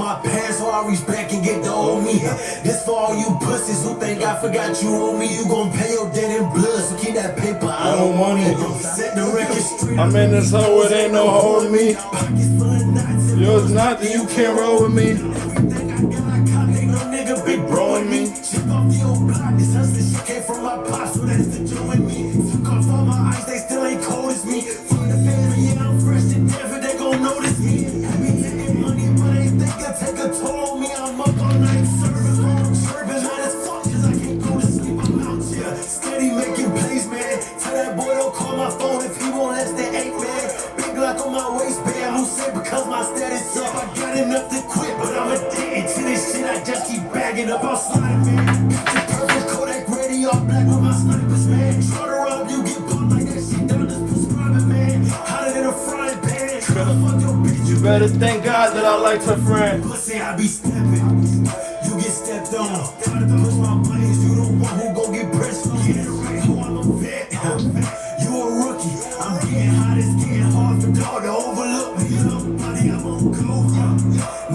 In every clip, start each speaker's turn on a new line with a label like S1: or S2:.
S1: my pants, so I reach back and get the old me. This for all you pussies who think I forgot you owe me. You gon' pay your debt in blood, so keep that paper, I don't want it. Set the record straight.
S2: I'm in this hole, it ain't no holding me. Yours not, then you can't roll with me.
S1: Everything I got, I cop, ain't no nigga big bro in me. Ship off the old block, this hustling shit came from my pops, so that's the joy in me. Took off all my ice, they still ain't cold as me. From the family, yeah, I'm fresh to death, and they gon' notice me. I be taking money, but they think I take a toll on me. I'm up all night service, phone service, man, it's fuck, cause I can't go to sleep, I'm out here. Steady making plays, man. Tell that boy don't call my phone if he won't less than 8, man. Big Glock on my waistband, who said because my status up, I got enough to quit, but I'm addicted to this shit, I just keep bagging up, I'm sliding, man. Got the perfect Kodak ready, all black with my snipers, man. Try to rob you, get bumped like that shit done, just prescribing, man. Hotter than a frying pan, try to fuck your bitch,
S2: You better thank God that I liked her friend.
S1: pussy, I be stepping. You get stepped on. Try to push my buttons. You the one who gon' get pressed on. Get it right, who I'm a vet. You a rookie. I'm getting hot, it's getting hard for dog to overlook me. You know, buddy, I'm on go.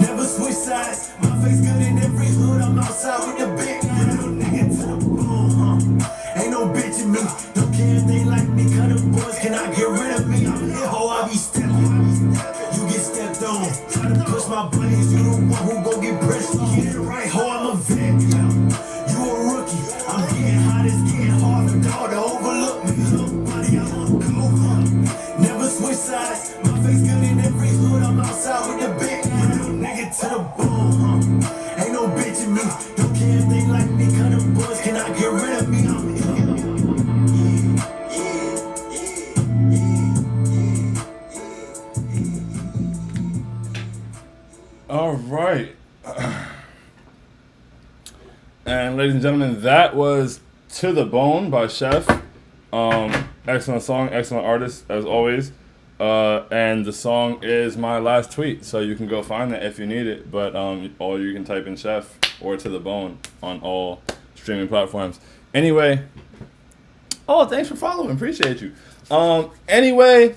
S1: Never switch sides. My face good in every hood. I'm outside with the big little nigga to the bone. Ain't no bitch in me. Don't care if they like me. Cut them boys cannot get rid of me. I'm here, ho. I be stepping. You get stepped on. Try to push my buttons. You the one who gon' get pressed on. Get it right, ho. I'm a vet. You a rookie. I'm getting hot, it's getting hard for dog to overlook me. Buddy, I'm on go. Never switch sides. My face good in every hood. I'm outside with the big little nigga to the bone. Ain't no bitch in me. Don't care if they like me. Cut them boys cannot get rid of me. I'm here.
S2: All right. And ladies and gentlemen, that was To the Bone by Chef. Excellent song, excellent artist as always. And the song is my last tweet, so you can go find it if you need it. But or you can type in Chef or To the Bone on all streaming platforms. Anyway, thanks for following, appreciate you. Anyway,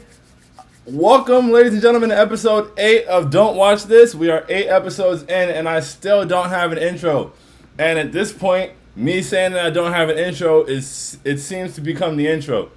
S2: welcome, ladies and gentlemen, to episode 8 of Don't Watch This. We are 8 episodes in, and I still don't have an intro. And at this point, me saying that I don't have an intro it seems to become the intro.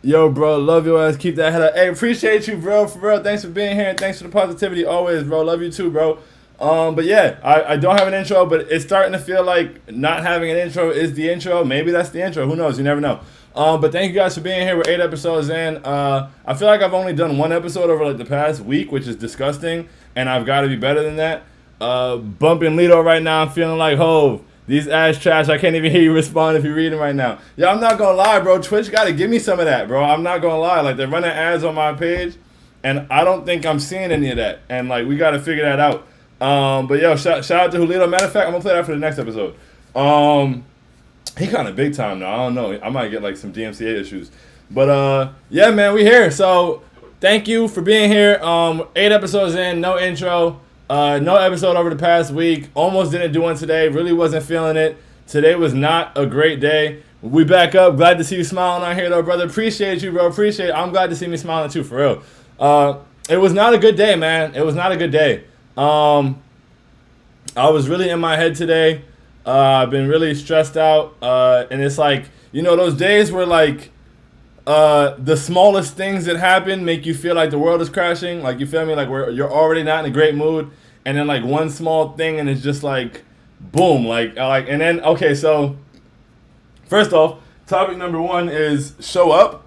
S2: Yo, bro, love your ass. Keep that head up. Hey, appreciate you, bro. For real, thanks for being here, and thanks for the positivity always, bro. Love you too, bro. But yeah, I don't have an intro, but it's starting to feel like not having an intro is the intro. Maybe that's the intro. Who knows? You never know. But thank you guys for being here. We're 8 episodes in. I feel like I've only done 1 episode over like the past week, which is disgusting, and I've got to be better than that. Bumping Lito right now. I'm feeling like Hove. These ass trash. I can't even hear you respond if you're reading right now. Yeah, I'm not gonna lie, bro. Twitch gotta give me some of that, bro. I'm not gonna lie. Like, they're running ads on my page, and I don't think I'm seeing any of that. And like, we gotta figure that out. But yo, shout out to Julito. Matter of fact, I'm gonna play that for the next episode. He kind of big time now. I don't know. I might get like some DMCA issues. But yeah, man, we here. So thank you for being here. 8 episodes in, no intro. No episode over the past week. Almost didn't do one today. Really wasn't feeling it. Today was not a great day. We back up. Glad to see you smiling out here, though, brother. Appreciate you, bro. Appreciate it. I'm glad to see me smiling, too, for real. It was not a good day, man. It was not a good day. I was really in my head today. I've been really stressed out. And it's like, you know, those days where, like, the smallest things that happen make you feel like the world is crashing. Like, you feel me? Like, where you're already not in a great mood. And then, like, one small thing and it's just like, boom. And then, okay, so first off, topic number 1 is show up.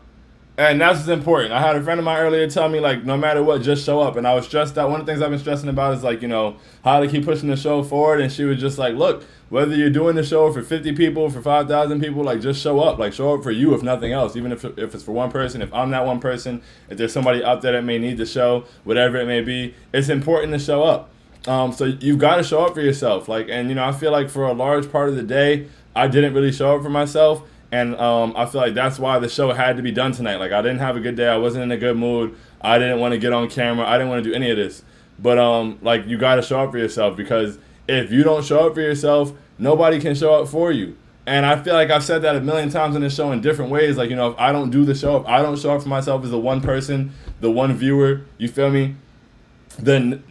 S2: And that's what's important. I had a friend of mine earlier tell me, like, no matter what, just show up. And I was stressed out. One of the things I've been stressing about is, like, you know, how to keep pushing the show forward. And she was just like, look, whether you're doing the show for 50 people, for 5,000 people, like, just show up. Like, show up for you, if nothing else. Even if it's for one person, if I'm not one person, if there's somebody out there that may need the show, whatever it may be, it's important to show up. So you've got to show up for yourself. Like, and, you know, I feel like for a large part of the day, I didn't really show up for myself. And I feel like that's why the show had to be done tonight. Like, I didn't have a good day. I wasn't in a good mood. I didn't want to get on camera. I didn't want to do any of this. But, like, you got to show up for yourself, because if you don't show up for yourself, nobody can show up for you. And I feel like I've said that a million times on this show in different ways. Like, you know, if I don't do the show, if I don't show up for myself as the one person, the one viewer, you feel me? then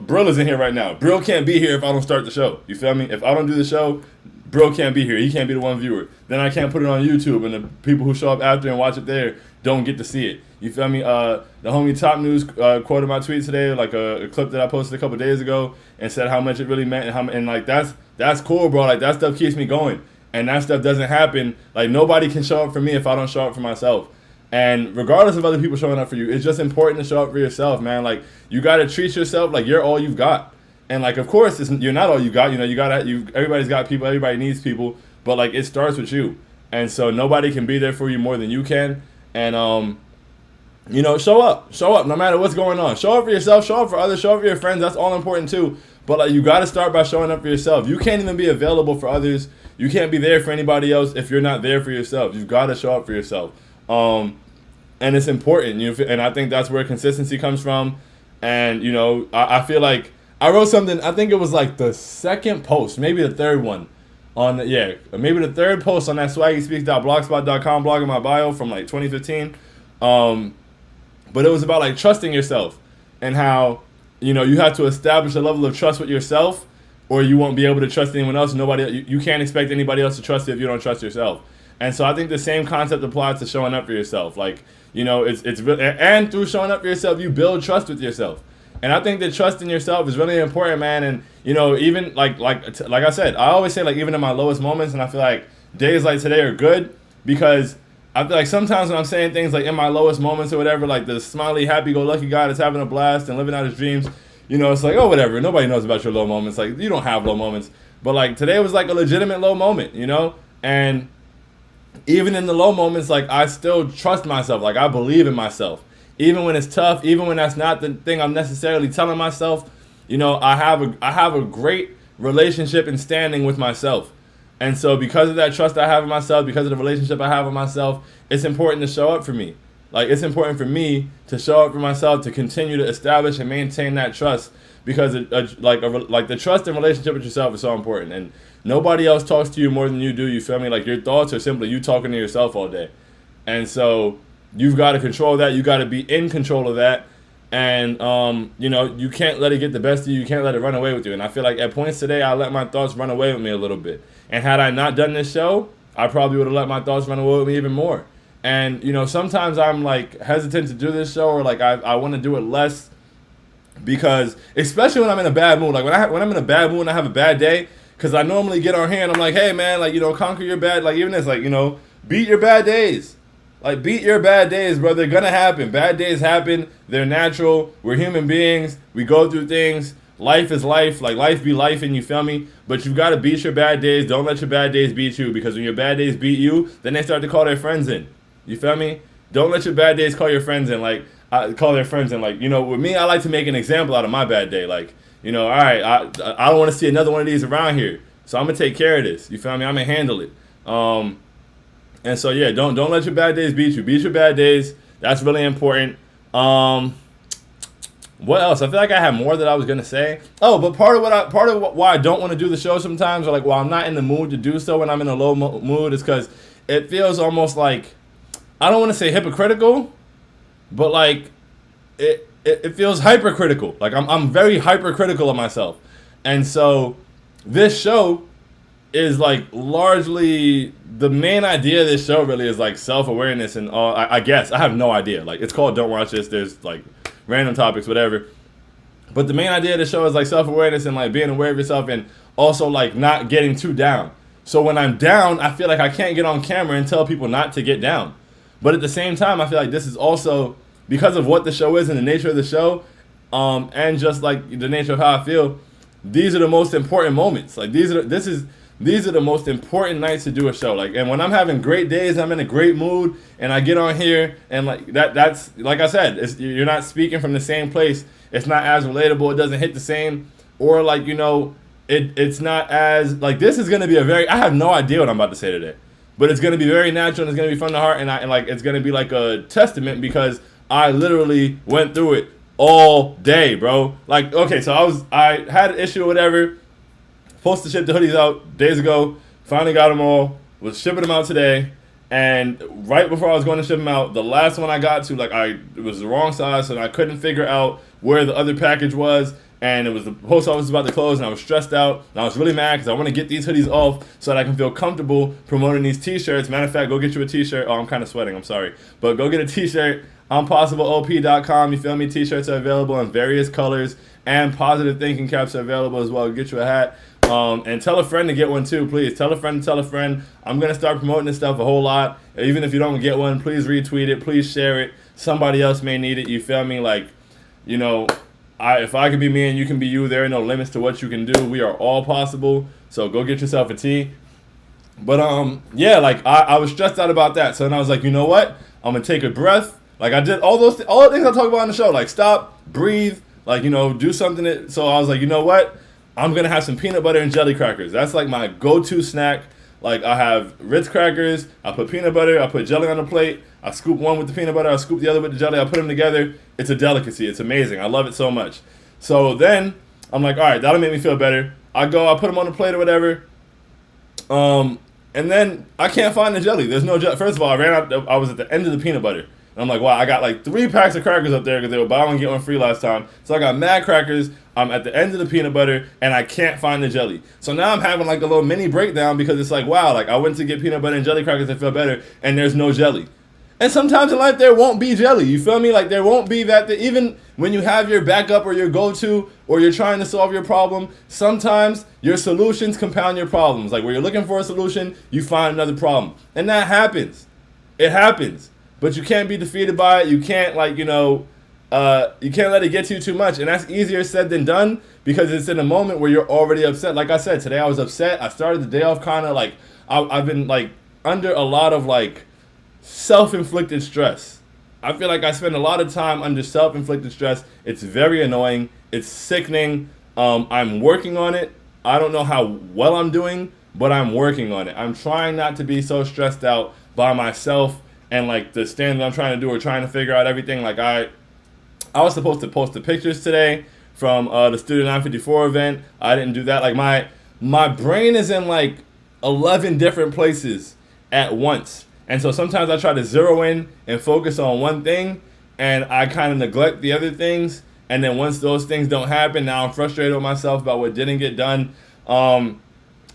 S2: Brill is in here right now. Brill can't be here if I don't start the show. You feel me? If I don't do the show, Brill can't be here. He can't be the one viewer. Then I can't put it on YouTube, and the people who show up after and watch it there don't get to see it. You feel me? The homie Top News quoted my tweet today, like a clip that I posted a couple days ago, and said how much it really meant, and like that's cool, bro. Like that stuff keeps me going, and that stuff doesn't happen. Like nobody can show up for me if I don't show up for myself. And regardless of other people showing up for you, it's just important to show up for yourself, man. Like you gotta treat yourself like you're all you've got. And like, of course, you're not all you got. Everybody's got people. Everybody needs people. But like, it starts with you. And so nobody can be there for you more than you can. And show up. No matter what's going on. Show up for yourself. Show up for others. Show up for your friends. That's all important too. But like, you got to start by showing up for yourself. You can't even be available for others. You can't be there for anybody else if you're not there for yourself. You've got to show up for yourself. And it's important. And I think that's where consistency comes from. And I feel like I wrote something. I think it was like the second post, maybe the third one, maybe the third post on that swaggyspeaks.blogspot.com blog in my bio from like 2015. But it was about like trusting yourself and how you have to establish a level of trust with yourself, or you won't be able to trust anyone else. You can't expect anybody else to trust you if you don't trust yourself. And so I think the same concept applies to showing up for yourself. Like it's really, and through showing up for yourself, you build trust with yourself. And I think that trust in yourself is really important, man. And even like I said, I always say, like, even in my lowest moments, and I feel like days like today are good because I feel like sometimes when I'm saying things like in my lowest moments or whatever, like the smiley, happy-go-lucky guy that's having a blast and living out his dreams, it's like, oh, whatever. Nobody knows about your low moments. Like, you don't have low moments. But like today was like a legitimate low moment, and even in the low moments, like I still trust myself. Like I believe in myself. Even when it's tough, even when that's not the thing I'm necessarily telling myself, I have a great relationship and standing with myself. And so because of that trust I have in myself, because of the relationship I have with myself, it's important to show up for me. Like it's important for me to show up for myself, to continue to establish and maintain that trust, because the trust and relationship with yourself is so important. And nobody else talks to you more than you do, you feel me? Like your thoughts are simply you talking to yourself all day. And so you've got to control that. You got to be in control of that. And, you can't let it get the best of you. You can't let it run away with you. And I feel like at points today, I let my thoughts run away with me a little bit. And had I not done this show, I probably would have let my thoughts run away with me even more. And, sometimes I'm like hesitant to do this show, or like I want to do it less, because especially when I'm in a bad mood, like when I'm in a bad mood and I have a bad day, because I normally get on here and I'm like, hey man, like, conquer your bad, like even this, like, beat your bad days. Like, beat your bad days, bro. They're gonna happen. Bad days happen. They're natural. We're human beings. We go through things. Life is life. Like, life be life, and you feel me? But you've got to beat your bad days. Don't let your bad days beat you, because when your bad days beat you, then they start to call their friends in. You feel me? Don't let your bad days call your friends in. Like, call their friends in. Like, with me, I like to make an example out of my bad day. Like, all right, I don't want to see another one of these around here, so I'm gonna take care of this. You feel me? I'm gonna handle it. And so yeah, don't let your bad days beat you. Beat your bad days. That's really important. What else? I feel like I had more that I was gonna say. Oh, but part of why I don't want to do the show sometimes, or like why I'm not in the mood to do so when I'm in a low mood, is because it feels almost like, I don't want to say hypocritical, but like it feels hypercritical. Like I'm very hypercritical of myself, and so this show is like largely, the main idea of this show really is like self-awareness and all. I guess I have no idea. Like, it's called Don't Watch This. There's like random topics, whatever. But the main idea of the show is like self-awareness and like being aware of yourself, and also like not getting too down. So when I'm down, I feel like I can't get on camera and tell people not to get down. But at the same time, I feel like this is also because of what the show is and the nature of the show, and just like the nature of how I feel. These are the most important moments. Like these are the most important nights to do a show. Like, and when I'm having great days, I'm in a great mood, and I get on here, and like that's like I said, you're not speaking from the same place. It's not as relatable. It doesn't hit the same, or like it's not as like, this is gonna be I have no idea what I'm about to say today, but it's gonna be very natural, and it's gonna be from the heart, and like it's gonna be like a testament, because I literally went through it all day, bro. Like, okay, so I had an issue or whatever. Supposed to ship the hoodies out days ago. Finally got them all. Was shipping them out today. And right before I was going to ship them out, the last one I got to, like, it was the wrong size, and I couldn't figure out where the other package was, and it was the post office was about to close, and I was stressed out, and I was really mad because I want to get these hoodies off so that I can feel comfortable promoting these t-shirts. Matter of fact, go get you a t-shirt. Oh, I'm kind of sweating, I'm sorry. But go get a t-shirt on possibleop.com. You feel me? T-shirts are available in various colors, and positive thinking caps are available as well. Get you a hat. And tell a friend to get one too, please. Tell a friend to tell a friend. I'm going to start promoting this stuff a whole lot. Even if you don't get one, please retweet it. Please share it. Somebody else may need it. You feel me? Like, you know, if I can be me and you can be you, there are no limits to what you can do. We are all possible. So go get yourself a tee. But, yeah, like, I was stressed out about that. So then I was like, you know what? I'm going to take a breath. Like, I did all the things I talk about on the show. Like, stop, breathe, like, you know, do something. So I was like, you know what? I'm going to have some peanut butter and jelly crackers. That's like my go-to snack. Like, I have Ritz crackers, I put peanut butter, I put jelly on the plate, I scoop one with the peanut butter, I scoop the other with the jelly, I put them together. It's a delicacy. It's amazing. I love it so much. So then I'm like, all right, that'll make me feel better. I put them on the plate or whatever. And then I can't find the jelly. There's no jelly. First of all, I was at the end of the peanut butter. And I'm like, wow, I got like 3 packs of crackers up there because they were buy one, get one free last time. So I got mad crackers. I'm at the end of the peanut butter, and I can't find the jelly. So now I'm having like a little mini breakdown because it's like, wow, like I went to get peanut butter and jelly crackers to feel better, and there's no jelly. And sometimes in life there won't be jelly. You feel me? Like there won't be that. Even when you have your backup or your go-to or you're trying to solve your problem, sometimes your solutions compound your problems. Like where you're looking for a solution, you find another problem. And that happens. It happens. But you can't be defeated by it. You can't you can't let it get to you too much. And that's easier said than done because it's in a moment where you're already upset. Like I said, today I was upset. I started the day off kind of like, I've been like under a lot of like self-inflicted stress. I feel like I spend a lot of time under self-inflicted stress. It's very annoying. It's sickening. I'm working on it. I don't know how well I'm doing, but I'm working on it. I'm trying not to be so stressed out by myself and like the stand that I'm trying to do or trying to figure out everything. Like I was supposed to post the pictures today from the Studio 954 event. I didn't do that. Like my brain is in like 11 different places at once. And so sometimes I try to zero in and focus on one thing, and I kind of neglect the other things. And then once those things don't happen, now I'm frustrated with myself about what didn't get done.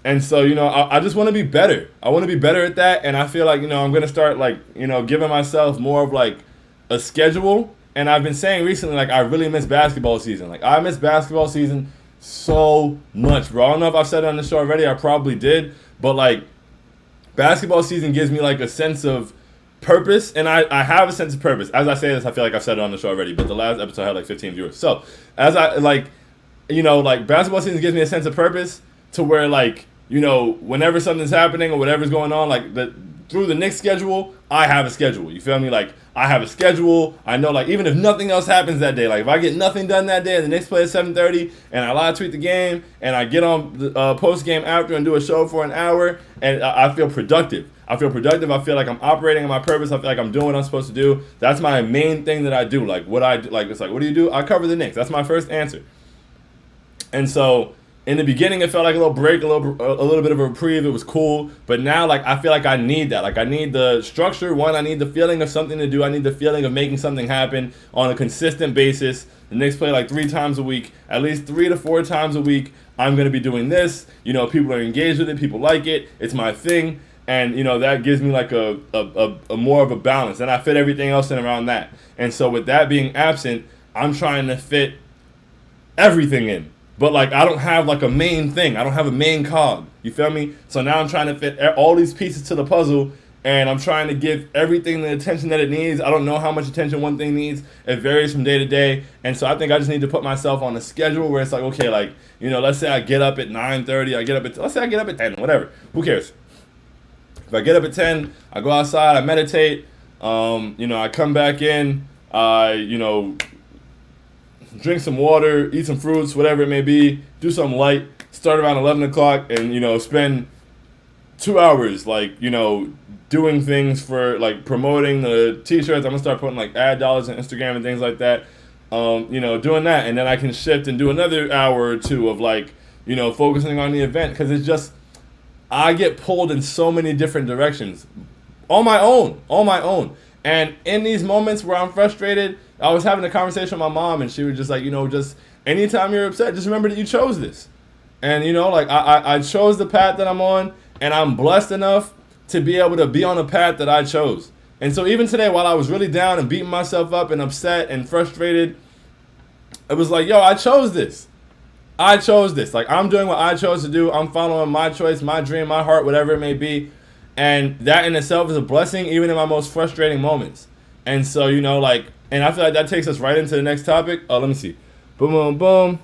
S2: And so, I just want to be better. I want to be better at that. And I feel like, I'm going to start giving myself more of like a schedule. And I've been saying recently, like, I really miss basketball season. Like, I miss basketball season so much, bro. I don't know if I've said it on the show already. I probably did. But, like, basketball season gives me, like, a sense of purpose. And I have a sense of purpose. As I say this, I feel like I've said it on the show already. But the last episode had, like, 15 viewers. So, as basketball season gives me a sense of purpose to where, like, whenever something's happening or whatever's going on, like, through the Knicks schedule, I have a schedule. You feel me? Like, I have a schedule. I know, like, even if nothing else happens that day, like, if I get nothing done that day and the Knicks play at 7:30 and I live tweet the game and I get on the post-game after and do a show for an hour and I feel productive. I feel like I'm operating on my purpose. I feel like I'm doing what I'm supposed to do. That's my main thing that I do. Like, what I do, like, it's like, what do you do? I cover the Knicks. That's my first answer. And so in the beginning, it felt like a little break, a little bit of a reprieve. It was cool. But now, like, I feel like I need that. Like, I need the structure. One, I need the feeling of something to do. I need the feeling of making something happen on a consistent basis. The Knicks play like 3 times a week, at least 3 to 4 times a week. I'm going to be doing this. People are engaged with it. People like it. It's my thing. And, that gives me like a more of a balance. And I fit everything else in around that. And so with that being absent, I'm trying to fit everything in. But, like, I don't have, like, a main thing. I don't have a main cog. You feel me? So now I'm trying to fit all these pieces to the puzzle, and I'm trying to give everything the attention that it needs. I don't know how much attention one thing needs. It varies from day to day. And so I think I just need to put myself on a schedule where it's like, okay, like, let's say I get up at 9:30. Let's say I get up at 10, whatever. Who cares? If I get up at 10, I go outside, I meditate. I come back in, drink some water, eat some fruits, whatever it may be, do something light, start around 11 o'clock and, spend 2 hours, doing things for, promoting the t-shirts. I'm going to start putting, ad dollars on Instagram and things like that, doing that. And then I can shift and do another hour or two of, focusing on the event because it's just, I get pulled in so many different directions on my own. And in these moments where I'm frustrated, I was having a conversation with my mom, and she was just like, just anytime you're upset, just remember that you chose this. And, like, I chose the path that I'm on, and I'm blessed enough to be able to be on a path that I chose. And so even today, while I was really down and beating myself up and upset and frustrated, it was like, I chose this. I chose this. Like, I'm doing what I chose to do. I'm following my choice, my dream, my heart, whatever it may be. And that in itself is a blessing, even in my most frustrating moments. And so, and I feel like that takes us right into the next topic. Oh, let me see. Boom, boom, boom.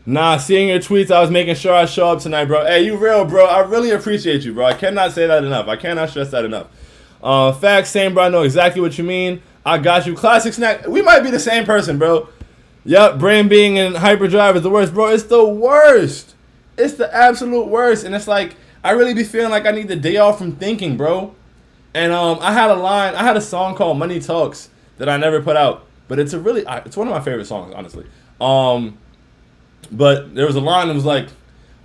S2: Nah, seeing your tweets, I was making sure I show up tonight, bro. Hey, you real, bro. I really appreciate you, bro. I cannot say that enough. I cannot stress that enough. Facts, same, bro. I know exactly what you mean. I got you. Classic snack. We might be the same person, bro. Yep, brain being in hyperdrive is the worst, bro. It's the worst. It's the absolute worst. And it's like, I really be feeling like I need the day off from thinking, bro. And I had a song called Money Talks that I never put out. But it's it's one of my favorite songs, honestly. But there was a line that was like,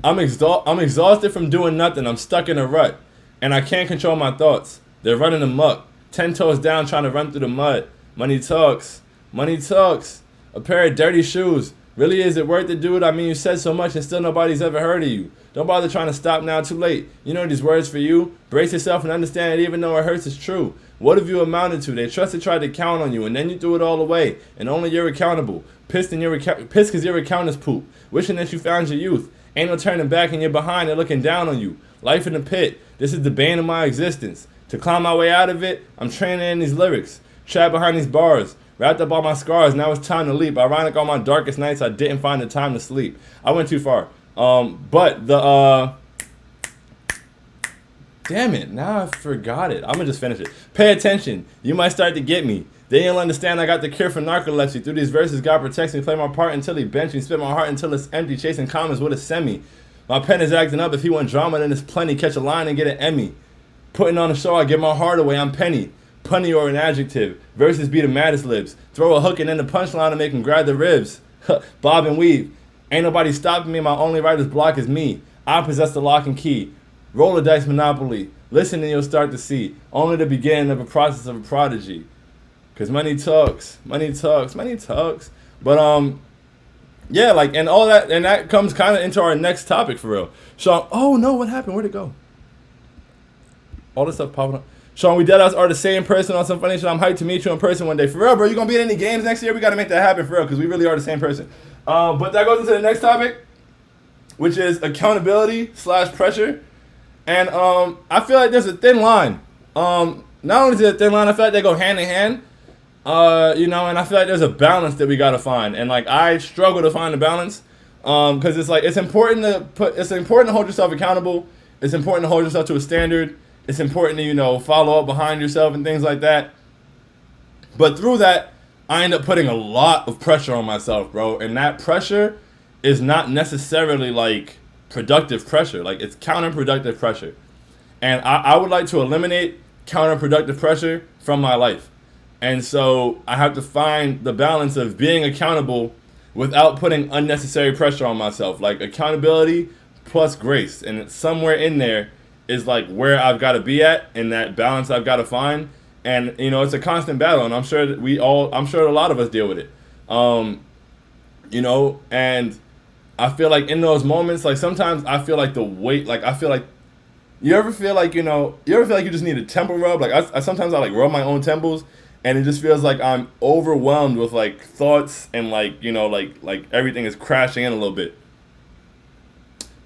S2: I'm exhausted from doing nothing. I'm stuck in a rut. And I can't control my thoughts. They're running amok. 10 toes down trying to run through the mud. Money talks. Money talks. A pair of dirty shoes. Really, is it worth it, dude? I mean, you said so much and still nobody's ever heard of you. Don't bother trying to stop now, too late. You know these words for you. Brace yourself and understand it even though it hurts, it's true. What have you amounted to? They trusted, tried to count on you, and then you threw it all away. And only you're accountable. Pissed because your account is poop. Wishing that you found your youth. Ain't no turning back and you're behind and looking down on you. Life in the pit. This is the bane of my existence. To climb my way out of it, I'm training in these lyrics. Trapped behind these bars. Wrapped up all my scars, now it's time to leap. Ironic, on my darkest nights, I didn't find the time to sleep. I went too far. But the, damn it, now I forgot it. I'm gonna just finish it. Pay attention, you might start to get me. They ain't understand I got the cure for narcolepsy. Through these verses, God protects me. Play my part until he bench me. Spit my heart until it's empty. Chasing commas with a semi. My pen is acting up. If he want drama, then it's plenty. Catch a line and get an Emmy. Putting on a show, I give my heart away. I'm penny. Punny or an adjective. Verses be the maddest libs. Throw a hook and then the punchline to make him grab the ribs. Bob and weave. Ain't nobody stopping me. My only writer's block is me. I possess the lock and key. Roll a dice monopoly. Listen and you'll start to see. Only the beginning of a process of a prodigy. Cause money talks. Money talks. Money talks. But yeah, like, and all that, and that comes kind of into our next topic for real. Sean, oh no, what happened? Where'd it go? All this stuff popping up. Sean, we deadass are the same person on some funny shit. I'm hyped to meet you in person one day. For real, bro. You gonna be in any games next year? We gotta make that happen for real, because we really are the same person. But that goes into the next topic, which is accountability / pressure. And I feel like there's a thin line. Not only is it a thin line, I feel like they go hand in hand. And I feel like there's a balance that we gotta find. And like I struggle to find a balance. Because it's like it's important to hold yourself accountable. It's important to hold yourself to a standard. It's important to, follow up behind yourself and things like that. But through that, I end up putting a lot of pressure on myself, bro. And that pressure is not necessarily like productive pressure. Like it's counterproductive pressure. And I would like to eliminate counterproductive pressure from my life. And so I have to find the balance of being accountable without putting unnecessary pressure on myself. Like accountability plus grace. And it's somewhere in there is like where I've got to be at, and that balance I've got to find. And it's a constant battle, and I'm sure that a lot of us deal with it. And I feel like in those moments, like sometimes I feel like the weight, like I feel like you ever feel like you just need a temple rub? Like I sometimes I like rub my own temples, and it just feels like I'm overwhelmed with like thoughts and like like everything is crashing in a little bit.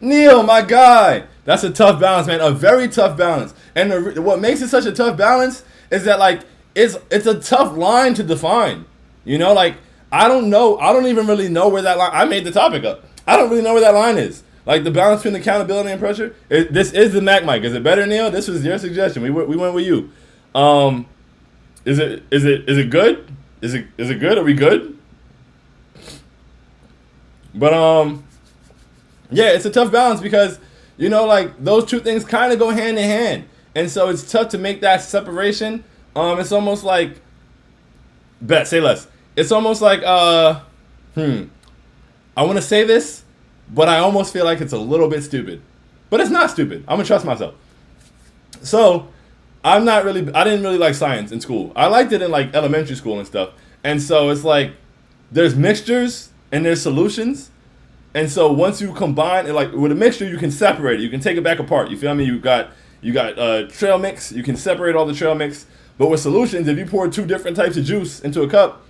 S2: Neil, my guy. That's a tough balance, man. A very tough balance. And what makes it such a tough balance is that, like, it's a tough line to define. Like, I don't know. I don't even really know where that line... I made the topic up. I don't really know where that line is. Like, the balance between accountability and pressure. This is the Mac mic. Is it better, Neil? This was your suggestion. We went with you. Is it good? Is it good? Are we good? But, yeah, it's a tough balance because... like those two things kind of go hand in hand. And so it's tough to make that separation. It's almost like, say less. It's almost like, I want to say this, but I almost feel like it's a little bit stupid. But it's not stupid. I'm going to trust myself. So I didn't really like science in school. I liked it in like elementary school and stuff. And so it's like there's mixtures and there's solutions. And so once you combine it, like with a mixture, you can separate it. You can take it back apart. You feel me? You got trail mix. You can separate all the trail mix. But with solutions, if you pour 2 different types of juice into a cup,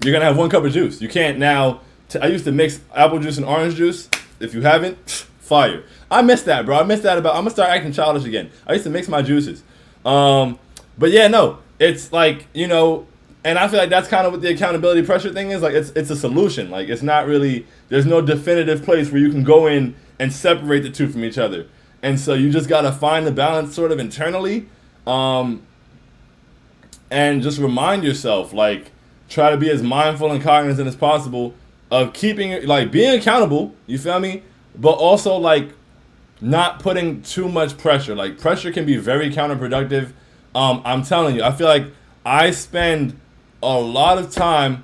S2: you're gonna have 1 cup of juice. You can't now. I used to mix apple juice and orange juice. If you haven't, fire. I miss that, bro. I miss that. I'm gonna start acting childish again. I used to mix my juices. But yeah, no, it's like, you know, and I feel like that's kind of what the accountability pressure thing is. Like, it's a solution. Like, it's not really. There's no definitive place where you can go in and separate the two from each other. And so you just gotta find the balance sort of internally, and just remind yourself, like, try to be as mindful and cognizant as possible of keeping, like, being accountable. You feel me? But also, like, not putting too much pressure. Like, pressure can be very counterproductive. I'm telling you, I feel like I spend a lot of time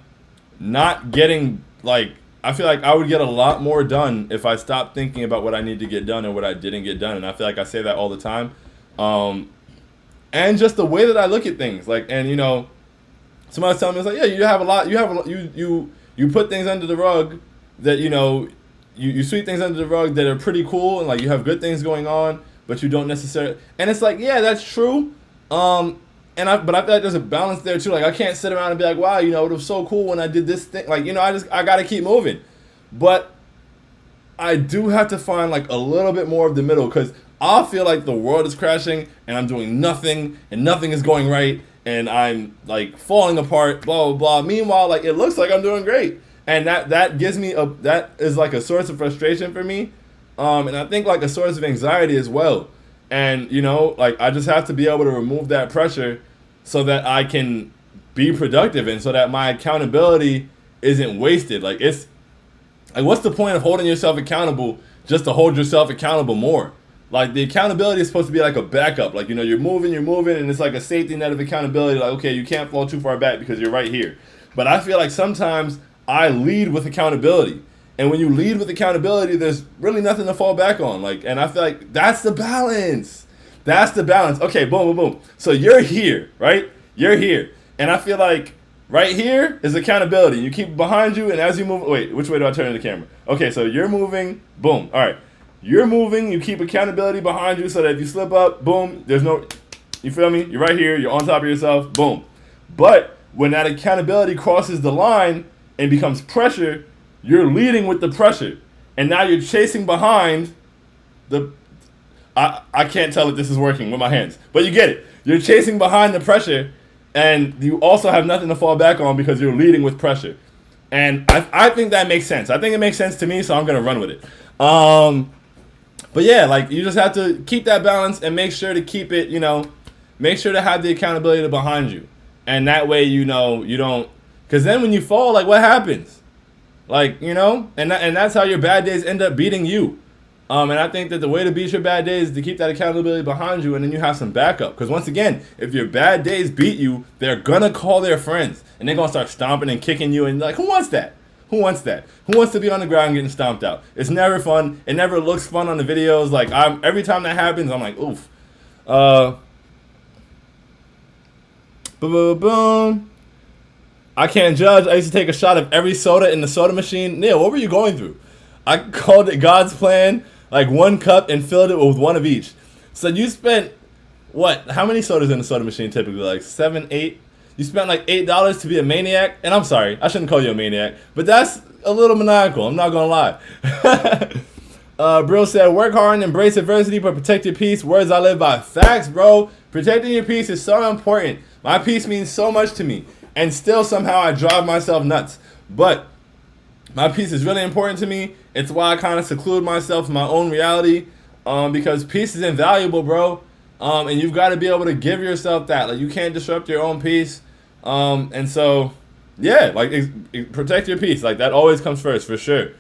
S2: not getting, like, I feel like I would get a lot more done if I stopped thinking about what I need to get done and what I didn't get done. And I feel like I say that all the time. And just the way that I look at things, like, and, you know, somebody's telling me, it's like, yeah, you put things under the rug that, you know, you sweep things under the rug that are pretty cool, and like you have good things going on, but you don't necessarily. And it's like, yeah, that's true. But I feel like there's a balance there too. Like, I can't sit around and be like, wow, you know, it was so cool when I did this thing. Like, you know, I gotta keep moving. But I do have to find like a little bit more of the middle, because I'll feel like the world is crashing and I'm doing nothing and nothing is going right and I'm like falling apart, blah blah blah. Meanwhile, like, it looks like I'm doing great. And that gives me that is like a source of frustration for me, and I think like a source of anxiety as well. And, you know, like, I just have to be able to remove that pressure so that I can be productive and so that my accountability isn't wasted. Like, it's like, what's the point of holding yourself accountable just to hold yourself accountable more? Like, the accountability is supposed to be like a backup. Like, you know, you're moving, and it's like a safety net of accountability. Like, okay, you can't fall too far back because you're right here. But I feel like sometimes I lead with accountability. And when you lead with accountability, there's really nothing to fall back on. Like, and I feel like that's the balance. That's the balance. Okay, boom, boom, boom. So you're here, right? You're here. And I feel like right here is accountability. You keep it behind you, and as you move, wait, which way do I turn the camera? Okay, so you're moving, boom. All right. You're moving, you keep accountability behind you so that if you slip up, boom, there's no, you feel me? You're right here, you're on top of yourself, boom. But when that accountability crosses the line and becomes pressure, you're leading with the pressure. And now you're chasing behind the, I can't tell if this is working with my hands, but you get it. You're chasing behind the pressure, and you also have nothing to fall back on because you're leading with pressure. And I think that makes sense. I think it makes sense to me, so I'm going to run with it. But yeah, like, you just have to keep that balance and make sure to keep it, you know, make sure to have the accountability behind you. And that way, you know, you don't, because then when you fall, like, what happens? Like, you know, and that's how your bad days end up beating you. And I think that the way to beat your bad days is to keep that accountability behind you, and then you have some backup. Because once again, if your bad days beat you, they're going to call their friends. And they're going to start stomping and kicking you. And like, who wants that? Who wants that? Who wants to be on the ground getting stomped out? It's never fun. It never looks fun on the videos. Like, every time that happens, I'm like, oof. Boom. I can't judge. I used to take a shot of every soda in the soda machine. Neil, what were you going through? I called it God's plan. Like, 1 cup and filled it with 1 of each. So you spent, what? How many sodas in the soda machine typically? Like 7, 8? You spent like $8 to be a maniac? And I'm sorry, I shouldn't call you a maniac, but that's a little maniacal. I'm not going to lie. Brill said, work hard and embrace adversity, but protect your peace. Words I live by. Facts, bro. Protecting your peace is so important. My peace means so much to me. And still somehow I drive myself nuts. But my peace is really important to me. It's why I kind of seclude myself in my own reality, because peace is invaluable, bro. And you've got to be able to give yourself that. Like, you can't disrupt your own peace. And so, yeah, like, protect your peace. Like, that always comes first, for sure.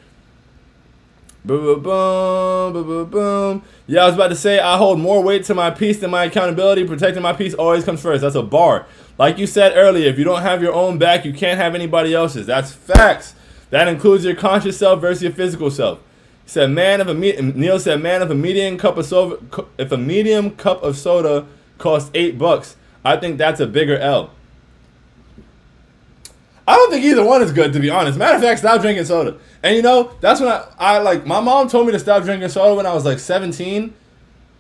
S2: Boom, boom, boom, boom, boom. Yeah, I was about to say, I hold more weight to my peace than my accountability. Protecting my peace always comes first. That's a bar. Like you said earlier, if you don't have your own back, you can't have anybody else's. That's facts. That includes your conscious self versus your physical self. He said, Neil said, man, if a medium cup of soda costs $8. I think that's a bigger L. I don't think either one is good, to be honest. Matter of fact, stop drinking soda. And you know, that's when I like, my mom told me to stop drinking soda when I was like 17.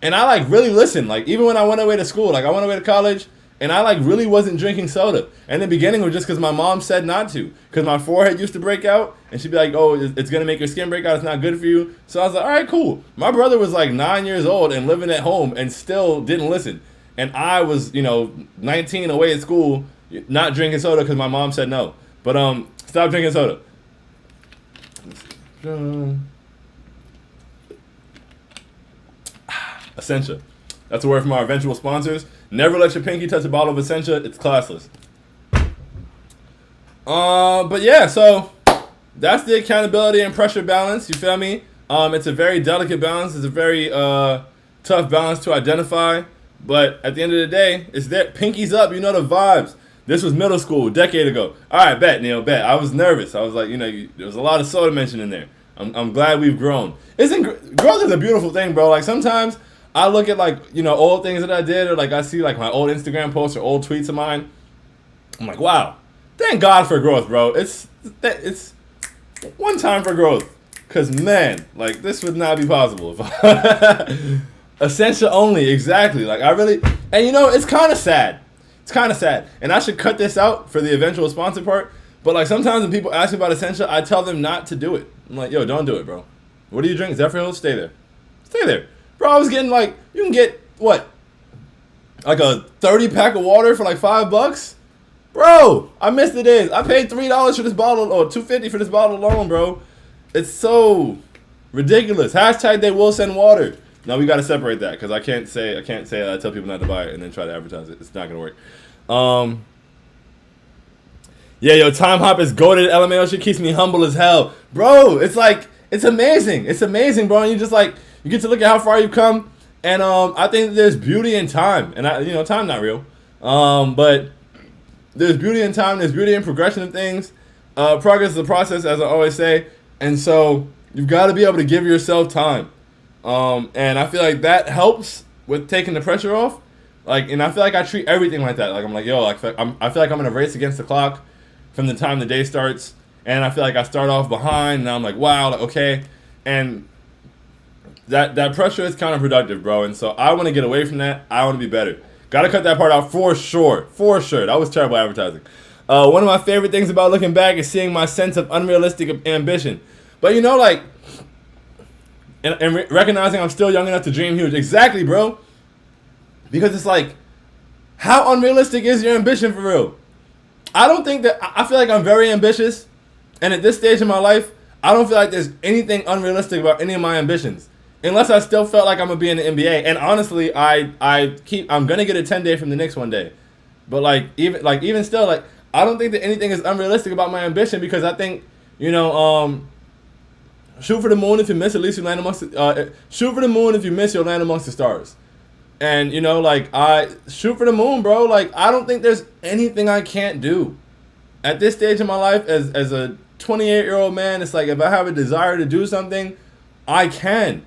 S2: And I like really listened. Like, even when I went away to school, like I went away to college, and I like really wasn't drinking soda. And the beginning was just because my mom said not to. Because my forehead used to break out, and she'd be like, oh, it's going to make your skin break out. It's not good for you. So I was like, all right, cool. My brother was like 9 years old and living at home and still didn't listen. And I was, 19 away at school, not drinking soda because my mom said no. But stop drinking soda. Essentia. That's a word from our eventual sponsors. Never let your pinky touch a bottle of Essentia. It's classless. But yeah, so that's the accountability and pressure balance. You feel me? It's a very delicate balance. It's a very tough balance to identify. But at the end of the day, it's that pinkies up. You know the vibes. This was middle school, a decade ago. All right, bet, Neil, bet. I was nervous. I was like, there was a lot of soda mentioned in there. I'm glad we've grown. Growth is a beautiful thing, bro. Like, sometimes I look at, like, old things that I did, or like I see like my old Instagram posts or old tweets of mine. I'm like, wow, thank God for growth, bro. It's one time for growth, cause man, like, this would not be possible if Essential only, exactly. Like, I really, and it's kind of sad. It's kind of sad, and I should cut this out for the eventual sponsor part. But like, sometimes when people ask me about Essential, I tell them not to do it. I'm like, yo, don't do it, bro. What do you drink? Zephyrhills? Stay there. Stay there. Bro, I was getting like, you can get, what? Like a 30 pack of water for like $5? Bro, I missed the days. I paid $3 for this bottle, or $2.50 for this bottle alone, bro. It's so ridiculous. Hashtag they will send water. Now we gotta separate that, because I can't say that I tell people not to buy it and then try to advertise it. It's not gonna work. Yeah, yo, Time Hop is goated. LMAO shit keeps me humble as hell. Bro, it's like, it's amazing. It's amazing, bro. And you just like, you get to look at how far you've come. And I think there's beauty in time. And time not real. But there's beauty in time. There's beauty in progression of things. Progress is a process, as I always say. And so you've got to be able to give yourself time. And I feel like that helps with taking the pressure off. Like, and I feel like I treat everything like that. Like, I'm like, yo, I feel like I'm in a race against the clock from the time the day starts. And I feel like I start off behind, and I'm like, wow, like, okay. And that pressure is counterproductive, bro. And so I want to get away from that. I want to be better. Got to cut that part out for sure. For sure. That was terrible advertising. One of my favorite things about looking back is seeing my sense of unrealistic ambition. But, like, and recognizing I'm still young enough to dream huge. Exactly, bro. Because it's like, how unrealistic is your ambition for real? I don't think that, I feel like I'm very ambitious. And at this stage in my life, I don't feel like there's anything unrealistic about any of my ambitions. Unless I still felt like I'm going to be in the NBA. And honestly, I'm going to get a 10-day from the Knicks one day. But even still, like, I don't think that anything is unrealistic about my ambition, because I think, shoot for the moon. If you miss, at least you land amongst shoot for the moon. If you miss, you'll land amongst the stars. And, I shoot for the moon, bro. Like, I don't think there's anything I can't do. At this stage in my life, as a 28-year-old man, it's like, if I have a desire to do something, I can.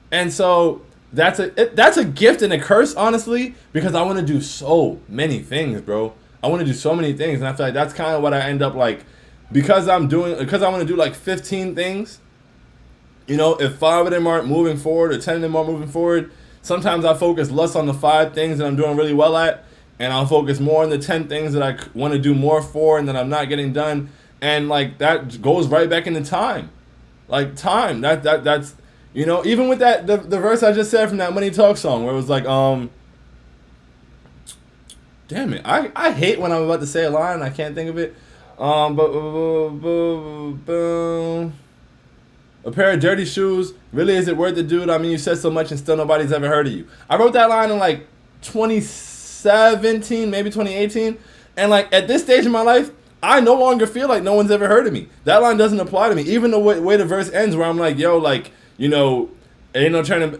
S2: And so that's a gift and a curse, honestly, because I want to do so many things, bro. I want to do so many things, and I feel like that's kind of what I end up like, because I want to do like 15 things. If 5 of them aren't moving forward or 10 of them aren't moving forward, sometimes I focus less on the 5 things that I'm doing really well at, and I'll focus more on the 10 things that I want to do more for and that I'm not getting done. And like, that goes right back into time. Like, time, that's even with that, the verse I just said from that Money Talk song, where it was like, damn it, I hate when I'm about to say a line and I can't think of it. A pair of dirty shoes, really, is it worth it, dude? I mean, you said so much and still nobody's ever heard of you. I wrote that line in like 2017, maybe 2018. And like, at this stage in my life, I no longer feel like no one's ever heard of me. That line doesn't apply to me. Even the way the verse ends, where I'm like, yo, like, ain't no turning,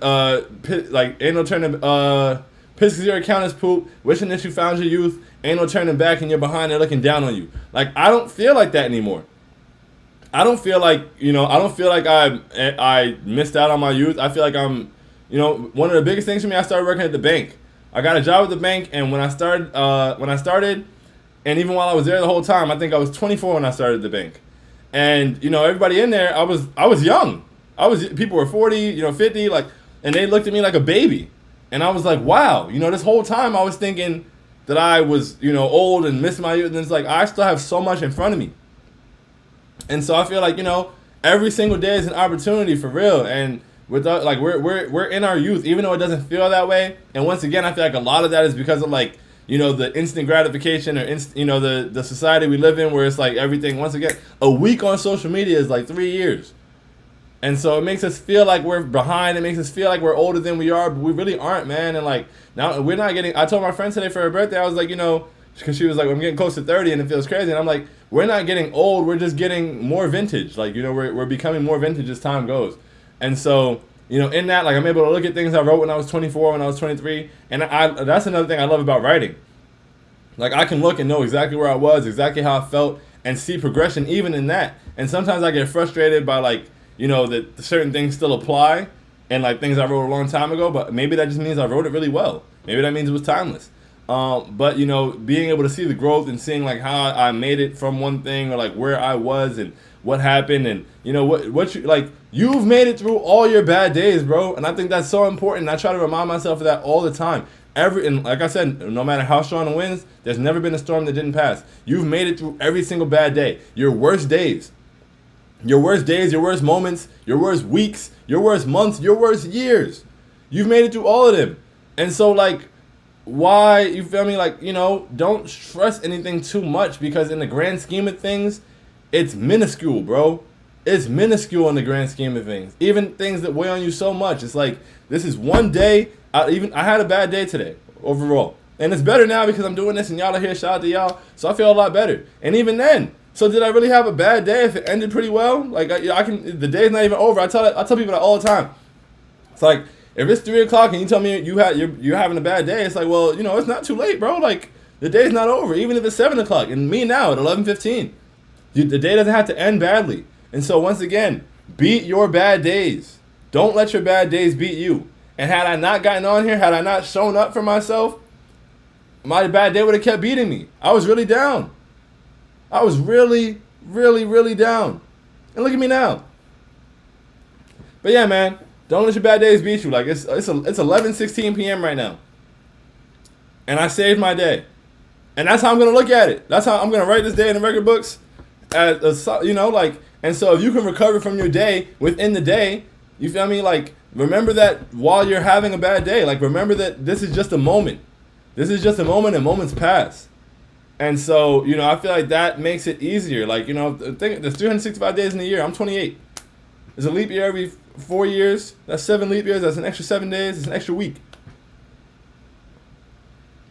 S2: piss 'cause your account is poop, wishing that you found your youth, ain't no turning back and you're behind, they're looking down on you. Like, I don't feel like that anymore. I don't feel like, I missed out on my youth. I feel like I'm, one of the biggest things for me, I started working at the bank. I got a job at the bank, and when I started, and even while I was there the whole time, I think I was 24 when I started at the bank. And you know, everybody in there, I was young. People were 40, you know, 50, like, and they looked at me like a baby. And I was like, wow, you know, this whole time I was thinking that I was, you know, old and missed my youth. And it's like, I still have so much in front of me. And so I feel like, you know, every single day is an opportunity for real. And with like, we're in our youth, even though it doesn't feel that way. And once again, I feel like a lot of that is because of like, you know, the instant gratification or you know, the society we live in where it's like everything, once again, a week on social media is like 3 years. And so it makes us feel like we're behind. It makes us feel like we're older than we are, but we really aren't, man. And like, now we're not getting, I told my friend today for her birthday, I was like, you know, because she was like, I'm getting close to 30 and it feels crazy. And I'm like, we're not getting old. We're just getting more vintage. Like, you know, we're becoming more vintage as time goes. And so, you know, in that, like, I'm able to look at things I wrote when I was 24, when I was 23. And that's another thing I love about writing. Like, I can look and know exactly where I was, exactly how I felt, and see progression even in that. And sometimes I get frustrated by, like, you know, that certain things still apply and, like, things I wrote a long time ago, but maybe that just means I wrote it really well. Maybe that means it was timeless. But, you know, being able to see the growth and seeing, like, how I made it from one thing or, like, where I was and what happened and, you know, what you, like, you've made it through all your bad days, bro. And I think that's so important. I try to remind myself of that all the time. And like I said, no matter how strong the winds, there's never been a storm that didn't pass. You've made it through every single bad day. Your worst days, your worst moments, your worst weeks, your worst months, your worst years. You've made it through all of them. And so, like, why, you feel me? Like, you know, don't stress anything too much because in the grand scheme of things, it's minuscule, bro. It's minuscule in the grand scheme of things. Even things that weigh on you so much. It's like, this is one day. I had a bad day today, overall. And it's better now because I'm doing this and y'all are here. Shout out to y'all. So I feel a lot better. And even then, so did I really have a bad day if it ended pretty well? Like, I can, the day's not even over. I tell people that all the time. It's like, if it's 3 o'clock and you tell me you're having a bad day, it's like, well, you know, it's not too late, bro. Like, the day's not over, even if it's 7 o'clock. And me now at 11:15. The day doesn't have to end badly. And so once again, beat your bad days. Don't let your bad days beat you. And had I not gotten on here, had I not shown up for myself, my bad day would have kept beating me. I was really down. I was really, really, really down. And look at me now. But yeah, man, don't let your bad days beat you. Like, it's 11:16 p.m. right now. And I saved my day. And that's how I'm going to look at it. That's how I'm going to write this day in the record books. You know, like, and so if you can recover from your day within the day, you feel me? Like, remember that while you're having a bad day, like, remember that this is just a moment. This is just a moment and moments pass. And so, you know, I feel like that makes it easier. Like, you know, think there's 365 days in a year. I'm 28. There's a leap year every 4 years. That's 7 leap years. That's an extra 7 days. It's an extra week.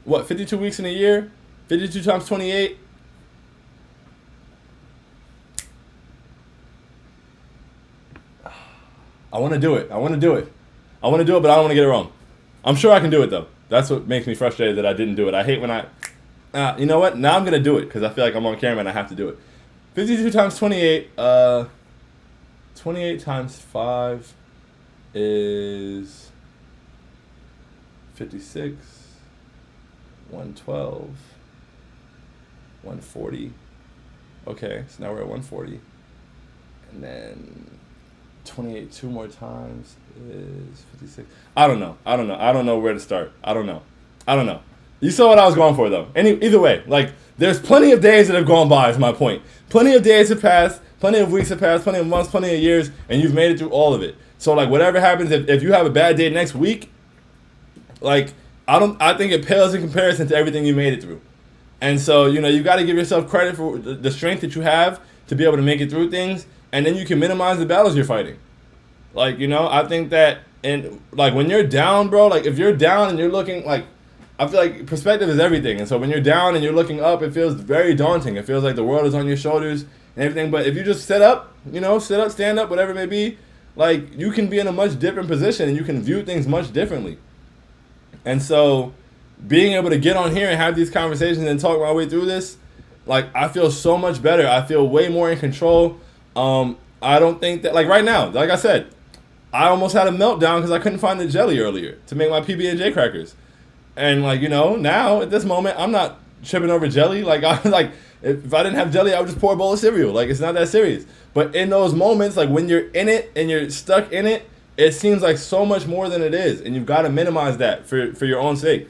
S2: What, 52 weeks in a year? 52 times 28. I want to do it, but I don't want to get it wrong. I'm sure I can do it, though. That's what makes me frustrated that I didn't do it. I hate when you know what? Now I'm going to do it because I feel like I'm on camera and I have to do it. 52 times 28, 28 times 5 is 56, 112, 140. Okay, so now we're at 140. And then 28 two more times is 56. I don't know. I don't know where to start. I don't know. You saw what I was going for, though. Either way, like, there's plenty of days that have gone by, is my point. Plenty of days have passed, plenty of weeks have passed, plenty of months, plenty of years, and you've made it through all of it. So, like, whatever happens, if you have a bad day next week, like, I think it pales in comparison to everything you made it through. And so, you know, you got to give yourself credit for the strength that you have to be able to make it through things, and then you can minimize the battles you're fighting. Like, you know, I think that, and like, when you're down, bro, like, if you're down and you're looking, like, I feel like perspective is everything. And so when you're down and you're looking up, it feels very daunting. It feels like the world is on your shoulders and everything. But if you just stand up, stand up, whatever it may be, like, you can be in a much different position and you can view things much differently. And so being able to get on here and have these conversations and talk my way through this, like, I feel so much better. I feel way more in control. I don't think that, like, right now, like I said, I almost had a meltdown because I couldn't find the jelly earlier to make my PB&J crackers. And like, you know, now at this moment, I'm not tripping over jelly. Like, if I didn't have jelly, I would just pour a bowl of cereal. Like, it's not that serious. But in those moments, like when you're in it and you're stuck in it, it seems like so much more than it is, and you've got to minimize that for your own sake.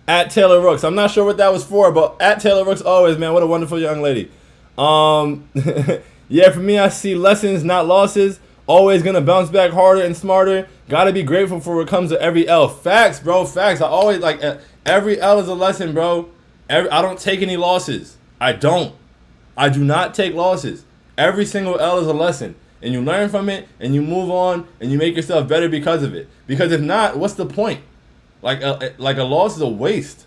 S2: At Taylor Rooks, I'm not sure what that was for, but at Taylor Rooks always, man, what a wonderful young lady. Yeah, for me, I see lessons, not losses. Always gonna bounce back harder and smarter. Gotta be grateful for what comes to every L. Facts, bro. Facts. I always like every L is a lesson, bro. I don't take any losses. I don't. I do not take losses. Every single L is a lesson. And you learn from it, and you move on, and you make yourself better because of it. Because if not, what's the point? Like a loss is a waste.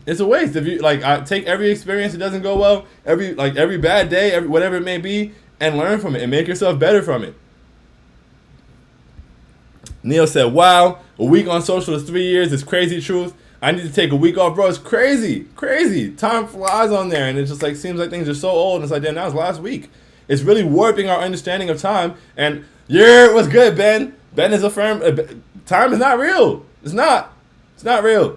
S2: It's a waste. If you I take every experience that doesn't go well, every bad day, whatever it may be, and learn from it and make yourself better from it. Neil said, "Wow, a week on social is 3 years. It's crazy truth. I need to take a week off, bro. It's crazy. Time flies on there, and it just seems like things are so old. And it's like, damn, that was last week. It's really warping our understanding of time. And yeah, it was good, Ben. Ben is a firm. Time is not real. It's not. It's not real.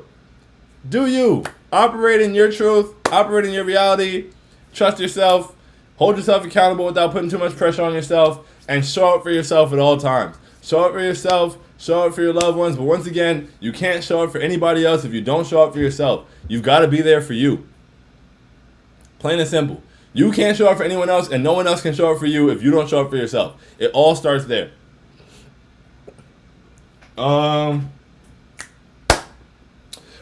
S2: Do you operate in your truth? Operate in your reality. Trust yourself. Hold yourself accountable without putting too much pressure on yourself, and show up for yourself at all times. Show up for yourself. Show up for your loved ones, but once again, you can't show up for anybody else if you don't show up for yourself. You've got to be there for you. Plain and simple. You can't show up for anyone else, and no one else can show up for you if you don't show up for yourself. It all starts there. Our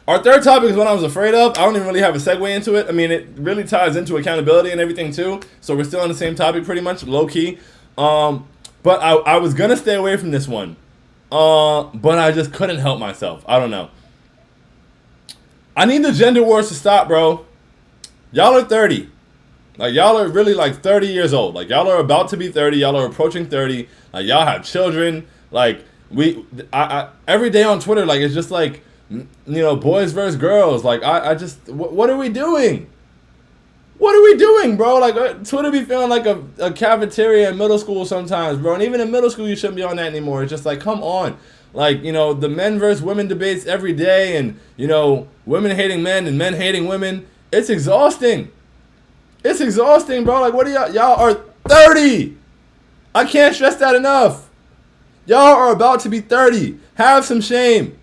S2: third topic is what I was afraid of. I don't even really have a segue into it. I mean, it really ties into accountability and everything too, so we're still on the same topic pretty much, low-key. But I was going to stay away from this one. But I just couldn't help myself. I don't know. I need the gender wars to stop, bro. Y'all are 30. Like, y'all are really 30 years old. Like, y'all are about to be 30. Y'all are approaching 30. Like, y'all have children. Like, I every day on Twitter, it's just boys versus girls. Like, what are we doing? What are we doing, bro? Twitter be feeling like a cafeteria in middle school sometimes, bro. And even in middle school, you shouldn't be on that anymore. It's just come on. The men versus women debates every day, and, women hating men and men hating women. It's exhausting. It's exhausting, bro. What are y'all are 30. I can't stress that enough. Y'all are about to be 30. Have some shame.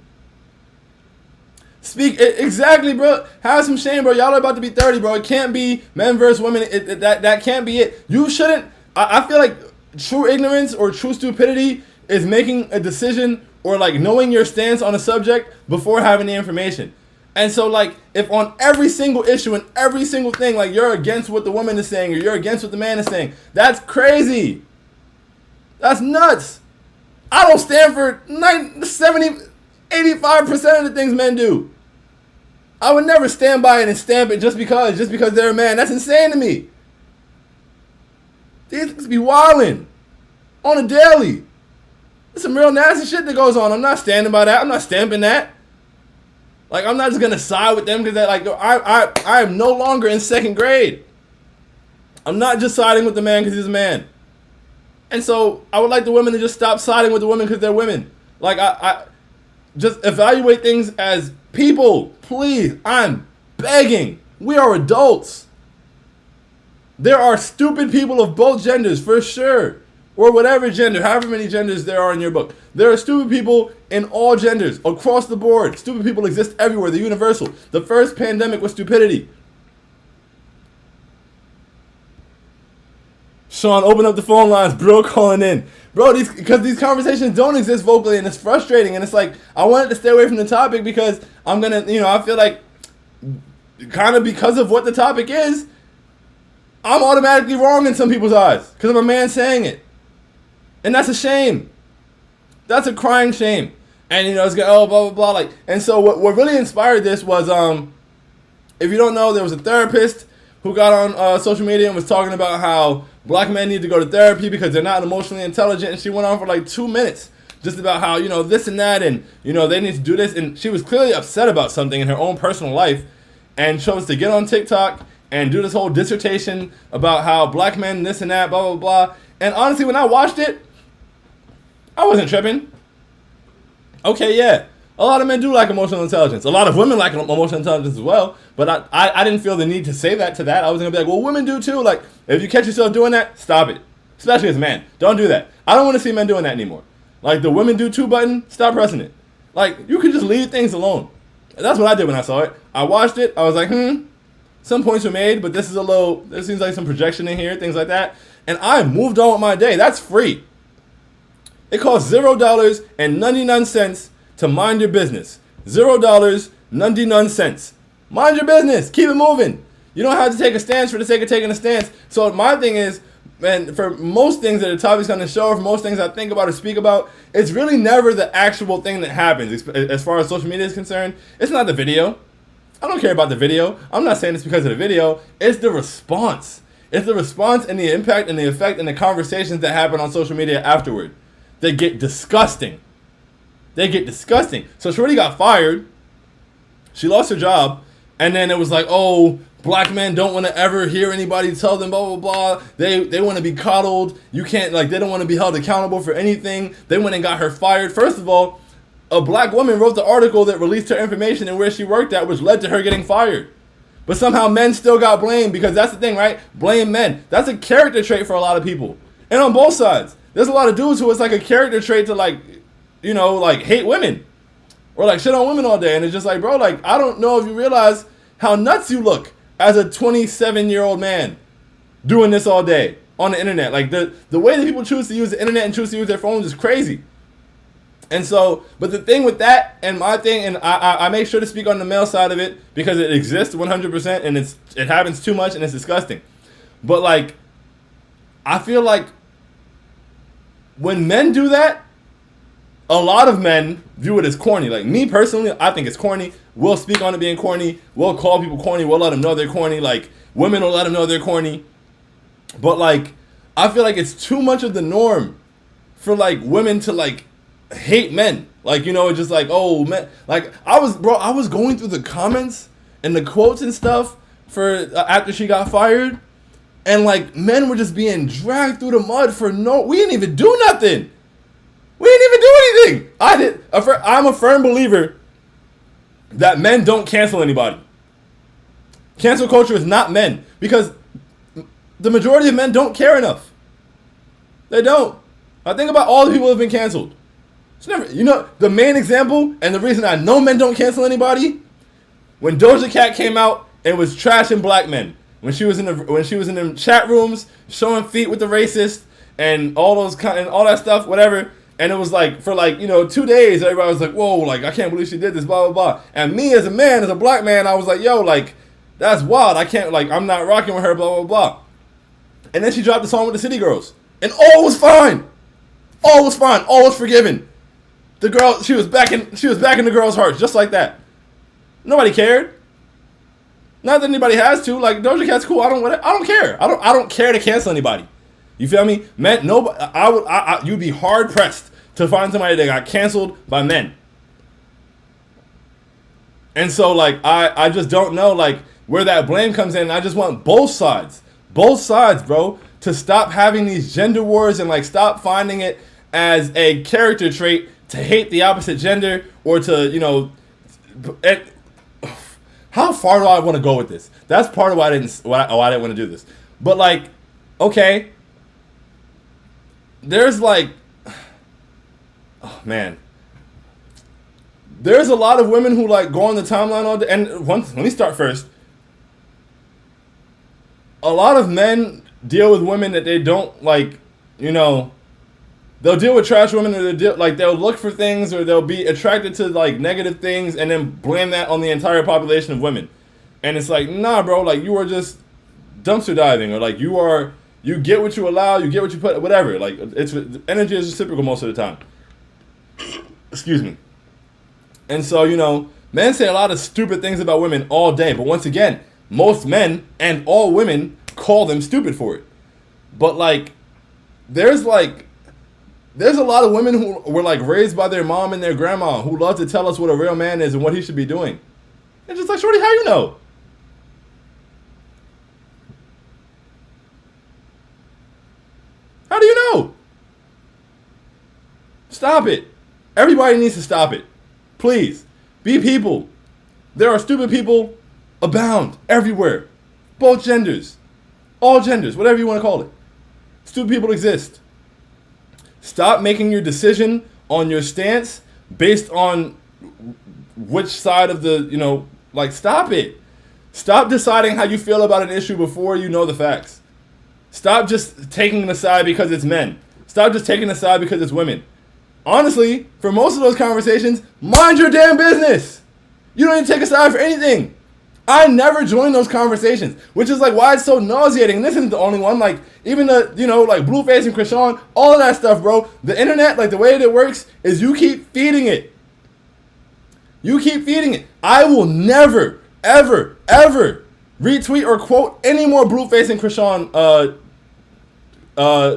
S2: Speak exactly, bro. Have some shame, bro. Y'all are about to be 30, bro. It can't be men versus women. That can't be it. You shouldn't. I feel like true ignorance or true stupidity is making a decision or knowing your stance on a subject before having the information. And so if on every single issue and every single thing you're against what the woman is saying or you're against what the man is saying, that's crazy. That's nuts. I don't stand for 85% of the things men do. I would never stand by it and stamp it just because they're a man. That's insane to me. These things be wildin' on a daily. There's some real nasty shit that goes on. I'm not standing by that. I'm not stamping that. I'm not just gonna side with them because I am no longer in second grade. I'm not just siding with the man because he's a man. And so I would like the women to just stop siding with the women because they're women. I just evaluate things as people, please. I'm begging. We are adults. There are stupid people of both genders, for sure. Or whatever gender, however many genders there are in your book. There are stupid people in all genders, across the board. Stupid people exist everywhere. They're universal. The first pandemic was stupidity. Sean, open up the phone lines, bro, calling in. Bro, because these conversations don't exist vocally, and it's frustrating. And it's I wanted to stay away from the topic because I'm going to, I feel like kind of because of what the topic is, I'm automatically wrong in some people's eyes because I'm a man saying it. And that's a shame. That's a crying shame. And, it's going to, blah, blah, blah. And so what really inspired this was, if you don't know, there was a therapist who got on social media and was talking about how black men need to go to therapy because they're not emotionally intelligent. And she went on for 2 minutes just about how, this and that, and, they need to do this. And she was clearly upset about something in her own personal life and chose to get on TikTok and do this whole dissertation about how black men, this and that, blah, blah, blah. And honestly, when I watched it, I wasn't tripping. Okay, yeah. A lot of men do lack emotional intelligence. A lot of women lack emotional intelligence as well. But I didn't feel the need to say that to that. I was going to be like, well, women do too. Like, if you catch yourself doing that, stop it. Especially as a man. Don't do that. I don't want to see men doing that anymore. Like, the women do too button, stop pressing it. Like, you can just leave things alone. That's what I did when I saw it. I watched it. I was like, some points were made, but this seems like some projection in here, things like that. And I moved on with my day. That's free. It costs $0.99 to mind your business. $0.99. Mind your business. Keep it moving. You don't have to take a stance for the sake of taking a stance. So my thing is, man, for most things that the topic's on the show, for most things I think about or speak about, it's really never the actual thing that happens. As far as social media is concerned, it's not the video. I don't care about the video. I'm not saying it's because of the video. It's the response. It's the response and the impact and the effect and the conversations that happen on social media afterward. They get disgusting. So Shorty got fired. She lost her job. And then it was like, oh, black men don't want to ever hear anybody tell them blah, blah, blah. They want to be coddled. You can't, like, they don't want to be held accountable for anything. They went and got her fired. First of all, a black woman wrote the article that released her information and where she worked at, which led to her getting fired. But somehow men still got blamed because that's the thing, right? Blame men. That's a character trait for a lot of people. And on both sides. There's a lot of dudes who it's like a character trait to, like, you know, like hate women. Or like shit on women all day. And it's just like, bro, like, I don't know if you realize how nuts you look as a 27-year-old man doing this all day on the internet. Like, the way that people choose to use the internet and choose to use their phones is crazy. And so, but the thing with that and my thing, and I make sure to speak on the male side of it because it exists 100% and it happens too much and it's disgusting. But like, I feel like when men do that, a lot of men view it as corny. Like me personally, I think it's corny. We'll speak on it being corny. We'll call people corny. We'll let them know they're corny. Like women will let them know they're corny. But like, I feel like it's too much of the norm for like women to like hate men. Like, you know, it's just like, oh man, like I was going through the comments and the quotes and stuff for after she got fired, and like men were just being dragged through the mud for we didn't even do nothing. We didn't even do anything. I'm a firm believer that men don't cancel anybody. Cancel culture is not men because the majority of men don't care enough. They don't. I think about all the people who have been canceled. It's never, you know, the main example and the reason I know men don't cancel anybody, when Doja Cat came out and was trashing black men, when she was in the chat rooms showing feet with the racist and all that stuff, whatever. And it was like for like, you know, 2 days, everybody was like, whoa, like I can't believe she did this, blah blah blah. And me as a man, as a black man, I was like, yo, like that's wild. I can't, like, I'm not rocking with her, blah blah blah. And then she dropped the song with the City Girls, and all was fine. All was fine. All was forgiven. The girl, she was back in the girl's heart, just like that. Nobody cared. Not that anybody has to. Like Doja Cat's cool. I don't care. I don't care to cancel anybody. You feel me? Men, nobody. You'd be hard pressed to find somebody that got canceled by men. And so like I just don't know like where that blame comes in. I just want both sides, bro, to stop having these gender wars and like stop finding it as a character trait to hate the opposite gender or to, you know, how far do I want to go with this? That's part of why I didn't want to do this. But like, okay, there's like, oh man, there's a lot of women who like go on the timeline all day. And let me start first. A lot of men deal with women that they don't like, you know. They'll deal with trash women, or they'll look for things, or they'll be attracted to like negative things, and then blame that on the entire population of women. And it's like, nah, bro, like you are just dumpster diving, or like you get what you allow, you get what you put, whatever. Like energy is reciprocal most of the time. Excuse me. And so, you know, men say a lot of stupid things about women all day, but once again, most men and all women call them stupid for it. But like, there's a lot of women who were like raised by their mom and their grandma who love to tell us what a real man is and what he should be doing. And just like, shorty, how you know? How do you know? Stop it. Everybody needs to stop it. Please. Be people. There are stupid people abound everywhere. Both genders. All genders. Whatever you want to call it. Stupid people exist. Stop making your decision on your stance based on which side of the, stop it. Stop deciding how you feel about an issue before you know the facts. Stop just taking a side because it's men. Stop just taking a side because it's women. Honestly, for most of those conversations, mind your damn business. You don't need to take a side for anything. I never join those conversations, which is like why it's so nauseating. And this isn't the only one. Like even the, like Blueface and Krishan, all of that stuff, bro. The internet, like the way that it works is you keep feeding it. You keep feeding it. I will never, ever, ever retweet or quote any more Blueface and Krishan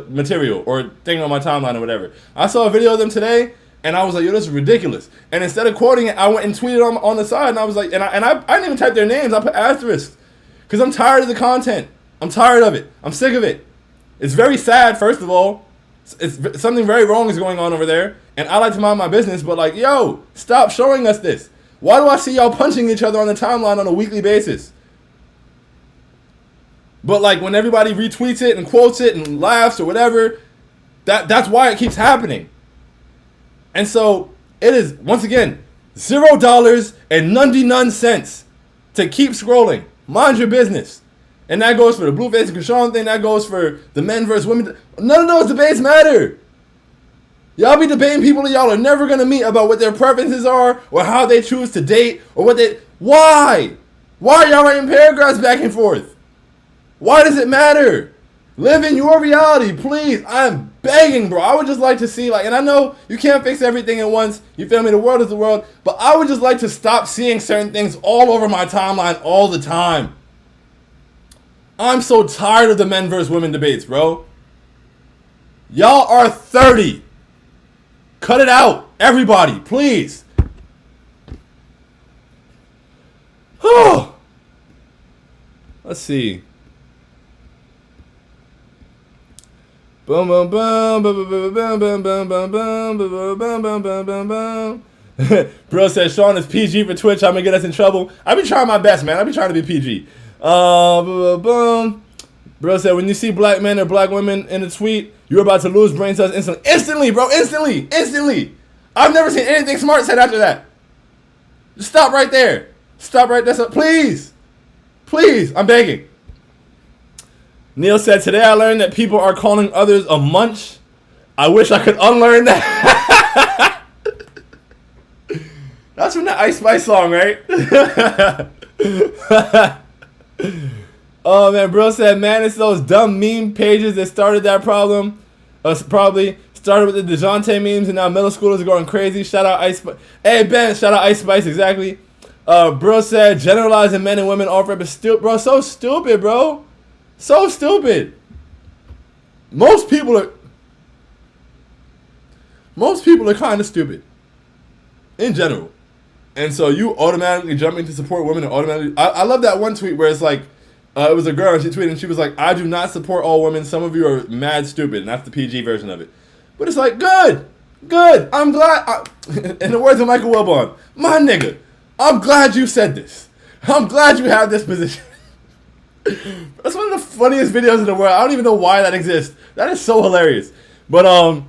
S2: material or thing on my timeline or whatever. I saw a video of them today. And I was like, yo, this is ridiculous. And instead of quoting it, I went and tweeted on the side. And I was like, and I didn't even type their names. I put asterisks. Because I'm tired of the content. I'm tired of it. I'm sick of it. It's very sad, first of all. It's something very wrong is going on over there. And I like to mind my business. But like, yo, stop showing us this. Why do I see y'all punching each other on the timeline on a weekly basis? But like when everybody retweets it and quotes it and laughs or whatever, that's why it keeps happening. And so it is, once again, $0 and none cents to keep scrolling. Mind your business. And that goes for the Blueface and Krishan thing. That goes for the men versus women. None of those debates matter. Y'all be debating people that y'all are never going to meet about what their preferences are or how they choose to date or what they... Why? Why are y'all writing paragraphs back and forth? Why does it matter? Live in your reality, please. I'm begging, bro. I would just like to see, and I know you can't fix everything at once. You feel me? The world is the world. But I would just like to stop seeing certain things all over my timeline all the time. I'm so tired of the men versus women debates, bro. Y'all are 30. Cut it out. Everybody, please. Oh. Let's see. Boom, boom, boom, boom, boom, boom, boom, boom, boom, boom, boom, boom, boom, boom, boom. Bro says Sean is PG for Twitch. I'm gonna get us in trouble. I be trying my best, man. I be trying to be PG. Boom, boom, boom. Bro said when you see black men or black women in a tweet, you're about to lose brain cells instantly. Instantly, bro. Instantly. I've never seen anything smart said after that. Just stop right there. Stop right there. Please. Please. I'm begging. Neil said, today I learned that people are calling others a munch. I wish I could unlearn that. That's from the Ice Spice song, right? Oh, man. Bro said, man, it's those dumb meme pages that started that problem. Probably started with the DeJounte memes, and now middle schoolers are going crazy. Shout out Ice Spice. Hey, Ben, shout out Ice Spice, exactly. Bro said, generalizing men and women off rip is stupid. Bro, so stupid, bro. So stupid. Most people are kind of stupid in general. And so you automatically jumping to support women and automatically... I love that one tweet where it's like, it was a girl and she tweeted and she was like, I do not support all women. Some of you are mad stupid. And that's the PG version of it. But it's like, good. I'm glad... in the words of Michael Wilbon, my nigga, I'm glad you said this. I'm glad you have this position. That's one of the funniest videos in the world. I don't even know why that exists. That is so hilarious. But I'm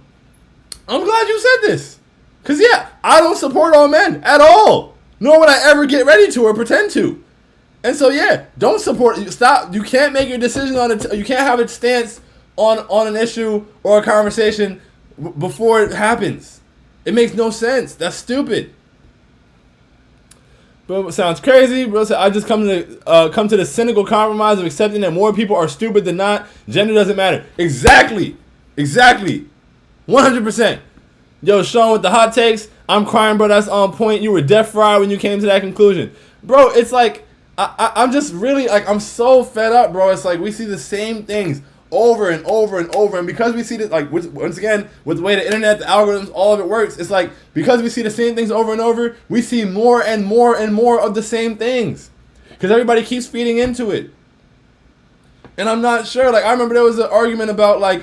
S2: glad you said this. Because, yeah, I don't support all men at all. Nor would I ever get ready to or pretend to. And so, yeah, don't support. Stop. You can't make your decision on it. You can't have a stance on an issue or a conversation before it happens. It makes no sense. That's stupid. Bro, sounds crazy. Bro said, I just come to the cynical compromise of accepting that more people are stupid than not. Gender doesn't matter. Exactly. 100%. Yo, Sean with the hot takes. I'm crying, bro. That's on point. You were deaf fried when you came to that conclusion. Bro, it's like, I'm just really, like, I'm so fed up, bro. It's like we see the same things over and over and over. And because we see this, like, once again, with the way the internet, the algorithms, all of it works, it's like, because we see the same things over and over, we see more and more and more of the same things. Because everybody keeps feeding into it. And I'm not sure, like, I remember there was an argument about, like,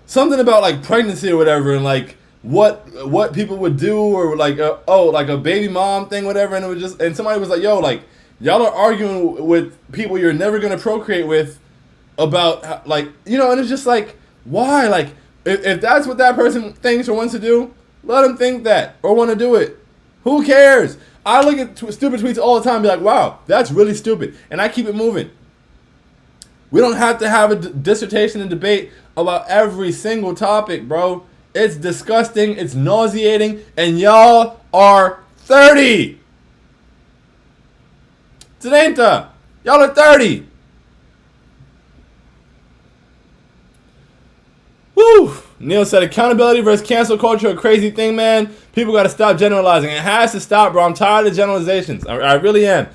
S2: something about, like, pregnancy or whatever, and, like, what people would do, or like like a baby mom thing, whatever, and it was just, and somebody was like, yo, like y'all are arguing with people you're never gonna procreate with about like, you know, and it's just like, why? Like if that's what that person thinks or wants to do, let them think that or want to do it. Who cares? I look at stupid tweets all the time and be like, wow, that's really stupid, and I keep it moving. We don't have to have a dissertation and debate about every single topic, bro. It's disgusting, it's nauseating, and y'all are 30. Tenenta, y'all are 30. Woo! Neil said, accountability versus cancel culture, a crazy thing, man. People got to stop generalizing. It has to stop, bro. I'm tired of generalizations. I really am.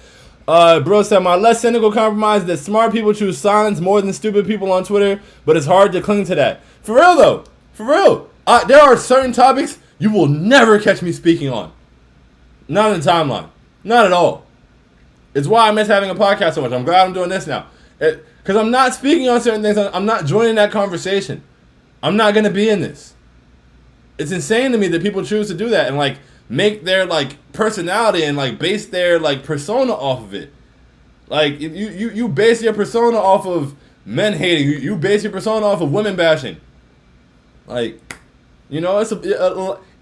S2: Bro said, my less cynical compromise is that smart people choose silence more than stupid people on Twitter, but it's hard to cling to that. For real, though. For real. There are certain topics you will never catch me speaking on. Not in the timeline. Not at all. It's why I miss having a podcast so much. I'm glad I'm doing this now. Because I'm not speaking on certain things. I'm not joining that conversation. I'm not going to be in this. It's insane to me that people choose to do that and, like, make their, like, personality and, like, base their, like, persona off of it. Like, you base your persona off of men hating. You base your persona off of women bashing. Like, you know,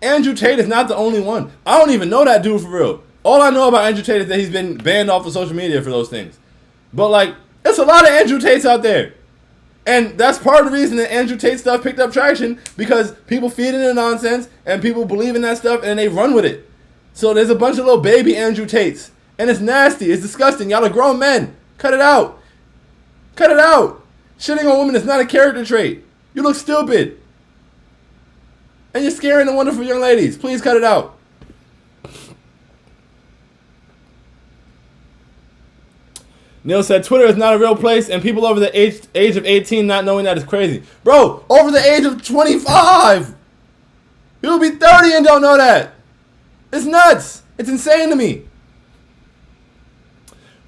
S2: Andrew Tate is not the only one. I don't even know that dude for real. All I know about Andrew Tate is that he's been banned off of social media for those things. But, like, there's a lot of Andrew Tates out there. And that's part of the reason that Andrew Tate stuff picked up traction, because people feed into nonsense and people believe in that stuff and they run with it. So there's a bunch of little baby Andrew Tates. And it's nasty. It's disgusting. Y'all are grown men. Cut it out. Cut it out. Shitting on women is not a character trait. You look stupid. And you're scaring the wonderful young ladies. Please cut it out. Neil said, Twitter is not a real place, and people over the age of 18 not knowing that is crazy. Bro, over the age of 25. You'll be 30 and don't know that. It's nuts. It's insane to me.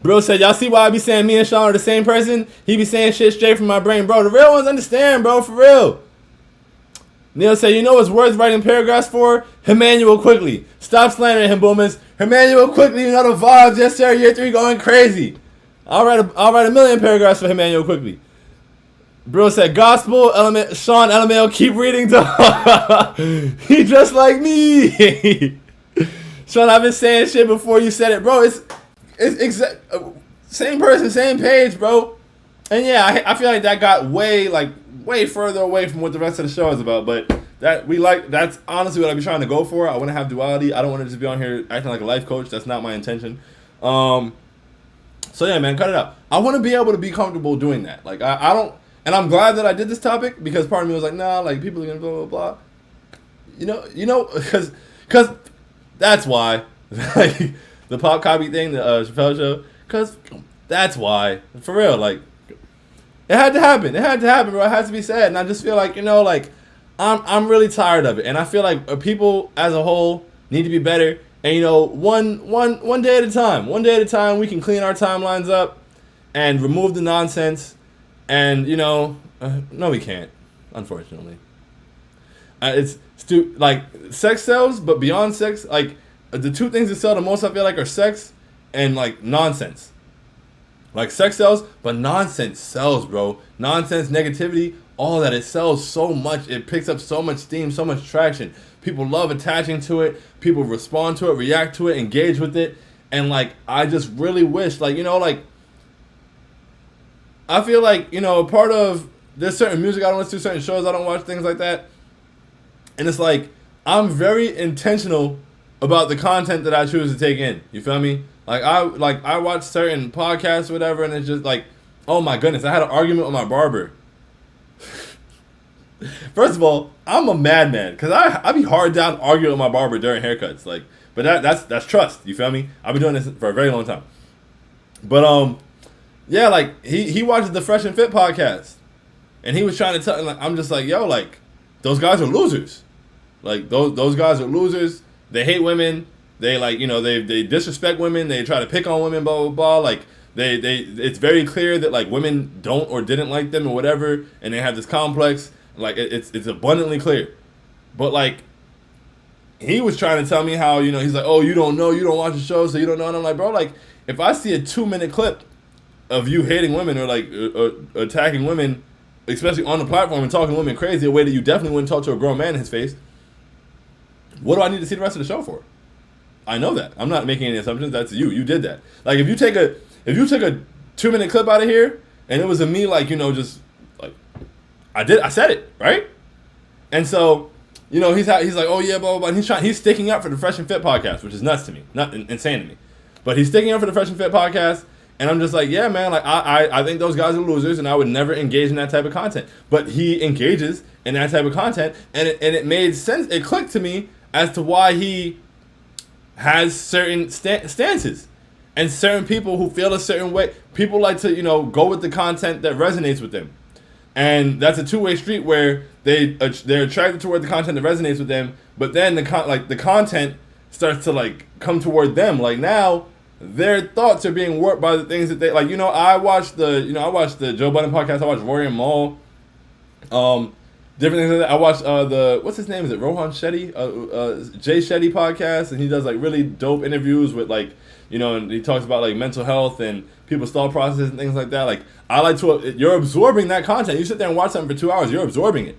S2: Bro said, y'all see why I be saying me and Sean are the same person? He be saying shit straight from my brain. Bro, the real ones understand, bro, for real. Neil said, you know what's worth writing paragraphs for? Emmanuel Quickly. Stop slandering him, boomers. Emmanuel Quickly, you know the vibes. Yes, sir. Year 3 going crazy. I'll write a million paragraphs for Emmanuel Quickly. Bro said, gospel, element, Sean, LMAO, keep reading. He just like me. Sean, I've been saying shit before you said it. Bro, it's same person, same page, bro. And yeah, I feel like that got way further away from what the rest of the show is about. But that's honestly what I be trying to go for. I want to have duality. I don't want to just be on here acting like a life coach. That's not my intention. So yeah, man, cut it out. I want to be able to be comfortable doing that. Like I don't, and I'm glad that I did this topic, because part of me was like, nah, like people are gonna blah blah blah. You know, because that's why, like the pop copy thing, the Chappelle show, because that's why, for real, like it had to happen. It had to happen, bro. It has to be said, and I just feel like, you know, like I'm really tired of it, and I feel like people as a whole need to be better. And, you know, one day at a time. One day at a time, we can clean our timelines up and remove the nonsense. And, you know, no, we can't, unfortunately. It's like sex sells, but beyond sex, like the two things that sell the most, I feel like, are sex and like nonsense. Like sex sells, but nonsense sells, bro. Nonsense, negativity, all that, it sells so much. It picks up so much steam, so much traction. People love attaching to it. People respond to it, react to it, engage with it. And, like, I just really wish, like, you know, like, I feel like, you know, part of, there's certain music I don't listen to, certain shows I don't watch, things like that. And it's like, I'm very intentional about the content that I choose to take in. You feel me? Like, I watch certain podcasts or whatever, and it's just like, oh my goodness, I had an argument with my barber. First of all, I'm a madman, because I be hard down arguing with my barber during haircuts. Like, but that's trust. You feel me? I've been doing this for a very long time. But yeah, like he watches the Fresh and Fit podcast, and he was trying to tell. Like, I'm just like, yo, like those guys are losers. Like those guys are losers. They hate women. They like, you know, they disrespect women. They try to pick on women. Blah blah blah. Like they it's very clear that like women don't or didn't like them or whatever, and they have this complex. Like it's abundantly clear. But like he was trying to tell me how, he's like, oh, you don't know, you don't watch the show, so you don't know. And I'm like, bro, like, if I see a 2-minute clip of you hating women or like attacking women, especially on the platform and talking women crazy, a way that you definitely wouldn't talk to a grown man in his face, what do I need to see the rest of the show for? I know that. I'm not making any assumptions. That's you. You did that. Like, if you take a 2-minute clip out of here and it was a me, like, just like, I said it, right? And so, he's like, oh yeah, blah, blah, blah. And he's sticking up for the Fresh and Fit podcast, which is nuts to me, not insane to me. But he's sticking up for the Fresh and Fit podcast, and I'm just like, yeah, man, like, I think those guys are losers, and I would never engage in that type of content. But he engages in that type of content, and it made sense. It clicked to me as to why he has certain stances. And certain people who feel a certain way, people like to, go with the content that resonates with them. And that's a two-way street where they're attracted toward the content that resonates with them, but then the content starts to like come toward them. Like, now their thoughts are being warped by the things that they like. I watched the Joe Budden podcast. I watched Rory and Maul, different things like that. I watched what's his name? Is it Rohan Shetty? Jay Shetty podcast, and he does like really dope interviews with like, and he talks about like mental health and people's thought processes and things like that. Like, you're absorbing that content. You sit there and watch something for 2 hours, you're absorbing it.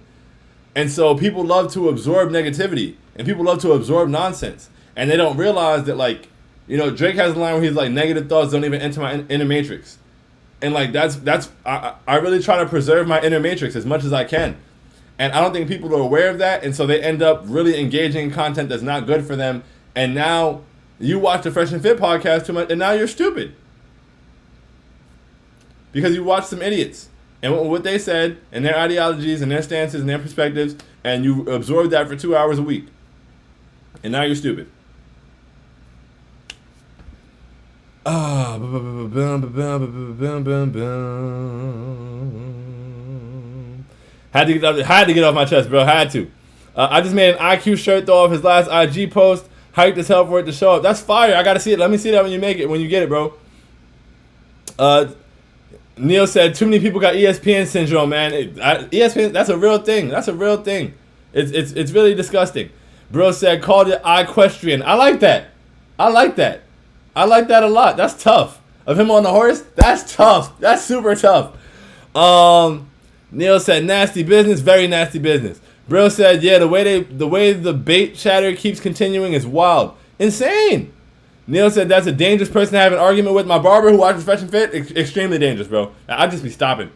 S2: And so people love to absorb negativity, and people love to absorb nonsense, and they don't realize that, like, Drake has a line where he's like, negative thoughts don't even enter my inner matrix. And like, I really try to preserve my inner matrix as much as I can. And I don't think people are aware of that, and so they end up really engaging in content that's not good for them. And now you watch the Fresh and Fit podcast too much, and now you're stupid. Because you watched some idiots, and what they said, and their ideologies, and their stances, and their perspectives, and you absorbed that for 2 hours a week. And now you're stupid. Had to get off my chest, bro. Had to. I just made an IQ shirt though off his last IG post. Hyped as hell for it to show up. That's fire. I gotta see it. Let me see that when you get it, bro. Neil said too many people got ESPN syndrome, man. ESPN, that's a real thing. That's a real thing. It's really disgusting. Bro said called it equestrian. I like that. I like that a lot. That's tough. Of him on the horse, that's tough. That's super tough. Neil said nasty business, very nasty business. Bro said, yeah, the way the bait chatter keeps continuing is wild. Insane. Neil said that's a dangerous person to have an argument with. My barber who watches Fresh and Fit, extremely dangerous, bro. I'd just be stopping.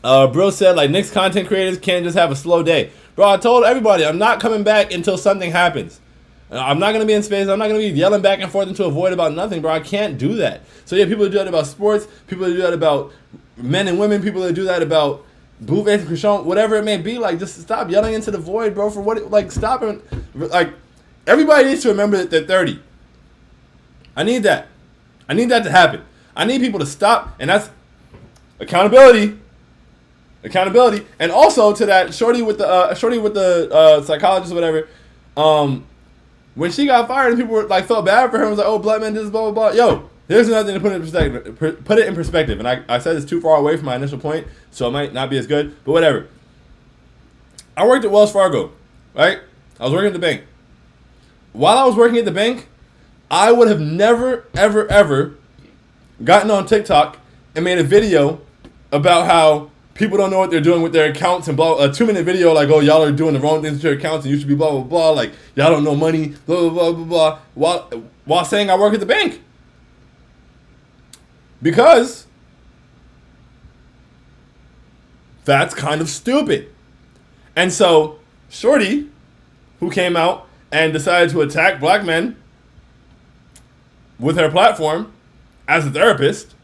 S2: Bro said, like, Knicks content creators can't just have a slow day. Bro, I told everybody I'm not coming back until something happens. I'm not going to be in space. I'm not going to be yelling back and forth into a void about nothing, bro. I can't do that. So, yeah, people that do that about sports, people that do that about men and women, people that do that about Bouvet and Christian, whatever it may be, like, just stop yelling into the void, bro, for what, like, stop it. Like, everybody needs to remember that they're 30. I need that. I need that to happen. I need people to stop, and that's accountability. Accountability. And also to that shorty with the psychologist or whatever, when she got fired and people were like felt bad for her and was like, oh, black man, this blah blah blah. Yo, here's another thing to put it in perspective. And I said it's too far away from my initial point, so it might not be as good, but whatever. I worked at Wells Fargo, right? I was working at the bank. While I was working at the bank, I would have never, ever, ever gotten on TikTok and made a video about how people don't know what they're doing with their accounts and blah, a 2-minute video like, oh, y'all are doing the wrong things with your accounts and you should be blah, blah, blah, like, y'all don't know money, blah, blah, blah, blah, blah, while saying I work at the bank. Because that's kind of stupid. And so, Shorty, who came out and decided to attack black men with her platform as a therapist,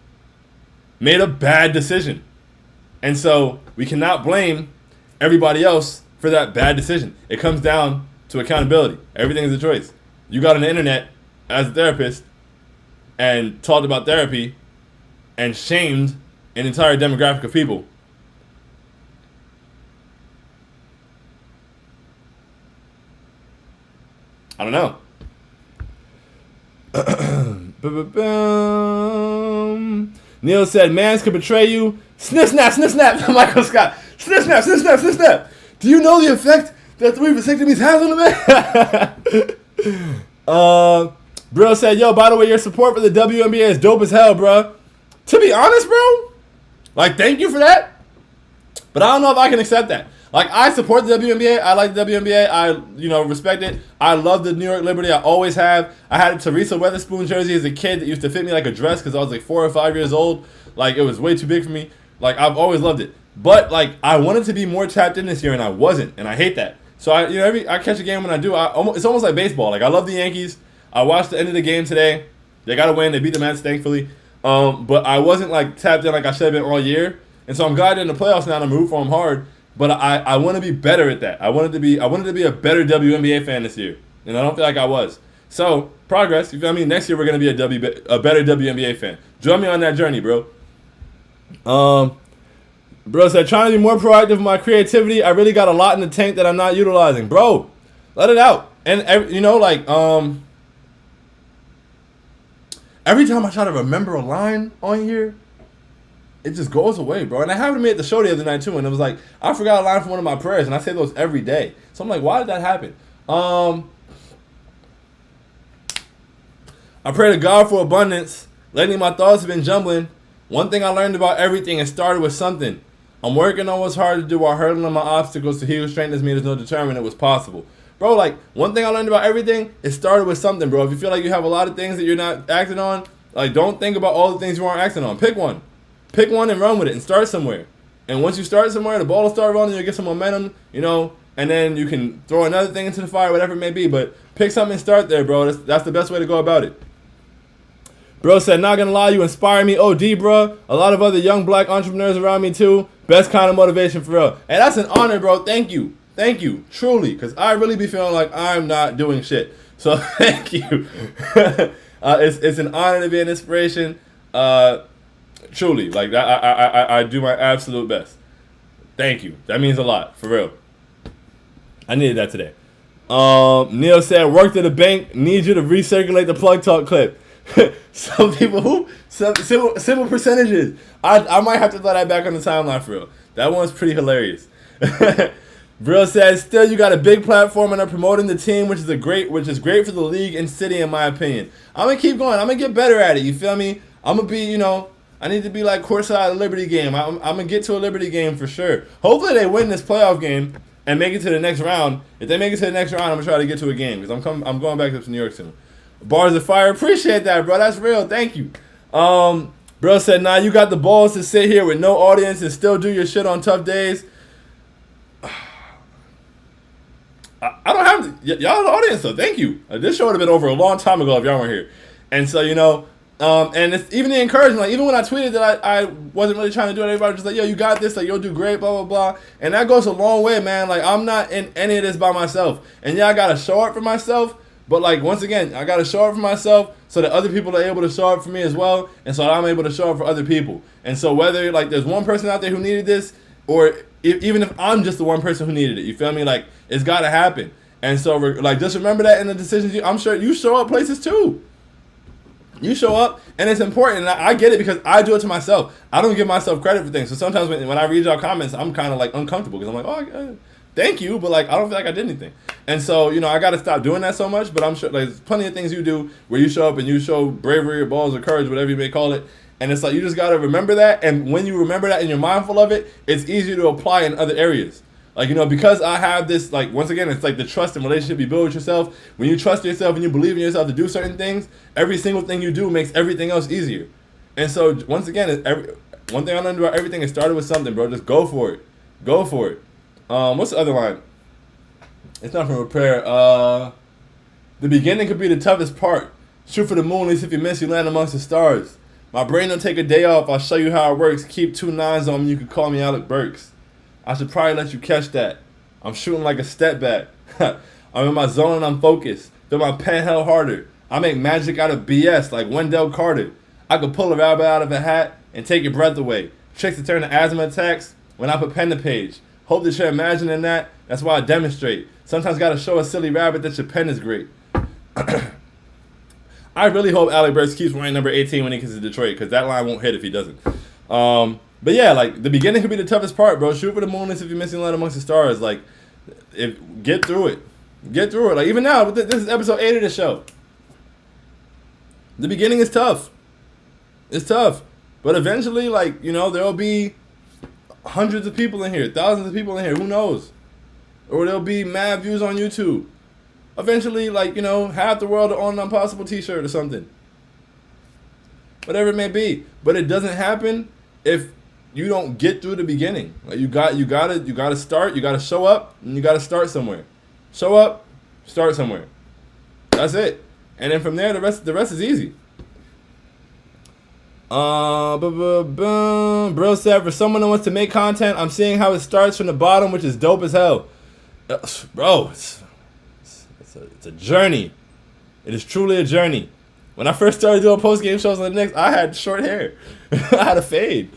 S2: made a bad decision. And so we cannot blame everybody else for that bad decision. It comes down to accountability. Everything is a choice. You got on the internet as a therapist and talked about therapy and shamed an entire demographic of people. I don't know. Neil said, mans could betray you. Sniff snap, Michael Scott. Sniff snap. Do you know the effect That 3 vasectomies has on the man. Bro said, yo, by the way, your support for the WNBA is dope as hell, bro. To be honest, bro, like, thank you for that. But I don't know if I can accept that. Like, I support the WNBA. I like the WNBA. I, respect it. I love the New York Liberty. I always have. I had a Teresa Weatherspoon jersey as a kid that used to fit me like a dress because I was like 4 or 5 years old. Like, it was way too big for me. Like, I've always loved it. But, like, I wanted to be more tapped in this year, and I wasn't. And I hate that. So, I catch a game when I do. It's almost like baseball. Like, I love the Yankees. I watched the end of the game today. They got to win. They beat the Mets, thankfully. But I wasn't, like, tapped in like I should have been all year. And so I'm glad in the playoffs now to root for them hard. But I want to be better at that. I wanted to be a better WNBA fan this year. And I don't feel like I was. So, progress. You feel me? Next year we're going to be a better WNBA fan. Join me on that journey, bro. Bro said, trying to be more proactive with my creativity. I really got a lot in the tank that I'm not utilizing. Bro, let it out. And, every time I try to remember a line on here, it just goes away, bro. And I happened to me at the show the other night, too, and it was like, I forgot a line from one of my prayers, and I say those every day. So I'm like, why did that happen? I pray to God for abundance. Lately, my thoughts have been jumbling. One thing I learned about everything, it started with something. I'm working on what's hard to do while hurdling on my obstacles to he who strengthens me. There's no determinant it was possible. Bro, like, one thing I learned about everything, it started with something, bro. If you feel like you have a lot of things that you're not acting on, like, don't think about all the things you aren't acting on. Pick one. Pick one and run with it and start somewhere. And once you start somewhere, the ball will start rolling, you'll get some momentum, and then you can throw another thing into the fire, whatever it may be. But pick something and start there, bro. That's the best way to go about it. Bro said, not gonna lie, you inspire me. OD, bro. A lot of other young black entrepreneurs around me, too. Best kind of motivation for real. And that's an honor, bro. Thank you. Thank you. Truly. Because I really be feeling like I'm not doing shit. So, thank you. It's an honor to be an inspiration. Truly. Like, I do my absolute best. Thank you. That means a lot. For real. I needed that today. Neil said, worked at a bank. Need you to recirculate the plug talk clip. Some people simple percentages. I might have to throw that back on the timeline for real. That one's pretty hilarious. Brill says, still you got a big platform and are promoting the team, which is great for the league and city in my opinion. I'm gonna keep going. I'm gonna get better at it. You feel me? I'm gonna be, I need to be like courtside a Liberty game. I'm gonna get to a Liberty game for sure. Hopefully they win this playoff game and make it to the next round. If they make it to the next round, I'm gonna try to get to a game because I'm going back up to New York soon. Bars of fire. Appreciate that, bro. That's real. Thank you. Bro said, nah, you got the balls to sit here with no audience and still do your shit on tough days. I don't have y'all the audience, so thank you. This show would have been over a long time ago if y'all weren't here. And so, and it's even the encouragement. Like, even when I tweeted that I wasn't really trying to do it, everybody was just like, yo, you got this. Like, you'll do great, blah, blah, blah. And that goes a long way, man. Like, I'm not in any of this by myself. And yeah, I got to show up for myself. But, like, once again, I got to show up for myself so that other people are able to show up for me as well. And so I'm able to show up for other people. And so whether, like, there's one person out there who needed this or even if I'm just the one person who needed it, you feel me? Like, it's got to happen. And so, like, just remember that in the decisions. I'm sure you show up places, too. You show up, and it's important. And I get it because I do it to myself. I don't give myself credit for things. So sometimes when I read y'all comments, I'm kind of, like, uncomfortable because I'm like, oh, thank you, but, like, I don't feel like I did anything. And so, I got to stop doing that so much, but I'm sure there's plenty of things you do where you show up and you show bravery or balls or courage, whatever you may call it, and it's like you just got to remember that, and when you remember that and you're mindful of it, it's easier to apply in other areas. Like, because I have this, like, once again, it's like the trust and relationship you build with yourself. When you trust yourself and you believe in yourself to do certain things, every single thing you do makes everything else easier. And so, once again, one thing I learned about everything, it started with something, bro. Just go for it. Go for it. What's the other line? It's not from a prayer. The beginning could be the toughest part. Shoot for the moon, at least if you miss, you land amongst the stars. My brain don't take a day off. I'll show you how it works. Keep 2 9s on me. You can call me Alec Burks. I should probably let you catch that. I'm shooting like a step back. I'm in my zone and I'm focused. Feel my pen held harder. I make magic out of BS like Wendell Carter. I could pull a rabbit out of a hat and take your breath away. Tricks to turn to asthma attacks when I put pen to page. Hope that you're imagining that. That's why I demonstrate. Sometimes gotta show a silly rabbit that your pen is great. I really hope Alec Burks keeps wearing number 18 when he gets to Detroit, because that line won't hit if he doesn't. But yeah, like, the beginning could be the toughest part, bro. Shoot for the moon if you're missing light amongst the stars. Like, Get through it. Get through it. Like even now, this is episode 8 of the show. The beginning is tough. It's tough. But eventually, like, you know, there'll be hundreds of people in here, thousands of people in here, who knows? Or there'll be mad views on YouTube. Eventually, like, you know, half the world will own an Impossible t-shirt or something. Whatever it may be. But it doesn't happen if you don't get through the beginning. Like you gotta start, you gotta show up, and you gotta start somewhere. Show up, start somewhere. That's it. And then from there the rest is easy. Bro said, for someone who wants to make content, I'm seeing how it starts from the bottom, which is dope as hell. Bro, it's a journey. It is truly a journey. When I first started doing post-game shows on the Knicks, I had short hair. I had a fade.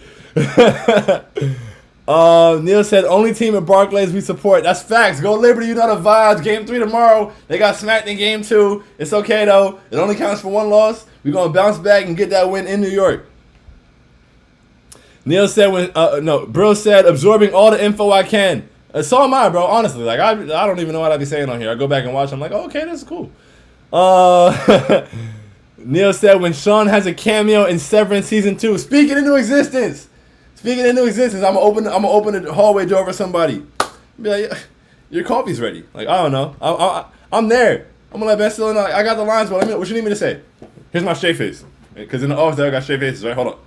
S2: Neil said, only team at Barclays we support. That's facts. Go Liberty, you know the vibes. Game 3 tomorrow. They got smacked in Game 2. It's okay, though. It only counts for one loss. We're going to bounce back and get that win in New York. Neil said, Bro said, absorbing all the info I can. So am I, bro, honestly. Like, I don't even know what I be saying on here. I go back and watch. I'm like, oh, okay, this is cool. Neil said, when Sean has a cameo in Severance Season 2. Speaking into existence. I'm gonna open the hallway door for somebody. Be like, your coffee's ready. Like, I don't know. I'm there. I'm gonna let Ben still know. I got the lines, but what you need me to say? Here's my straight face. Because in the office, I got straight faces, right? Hold on.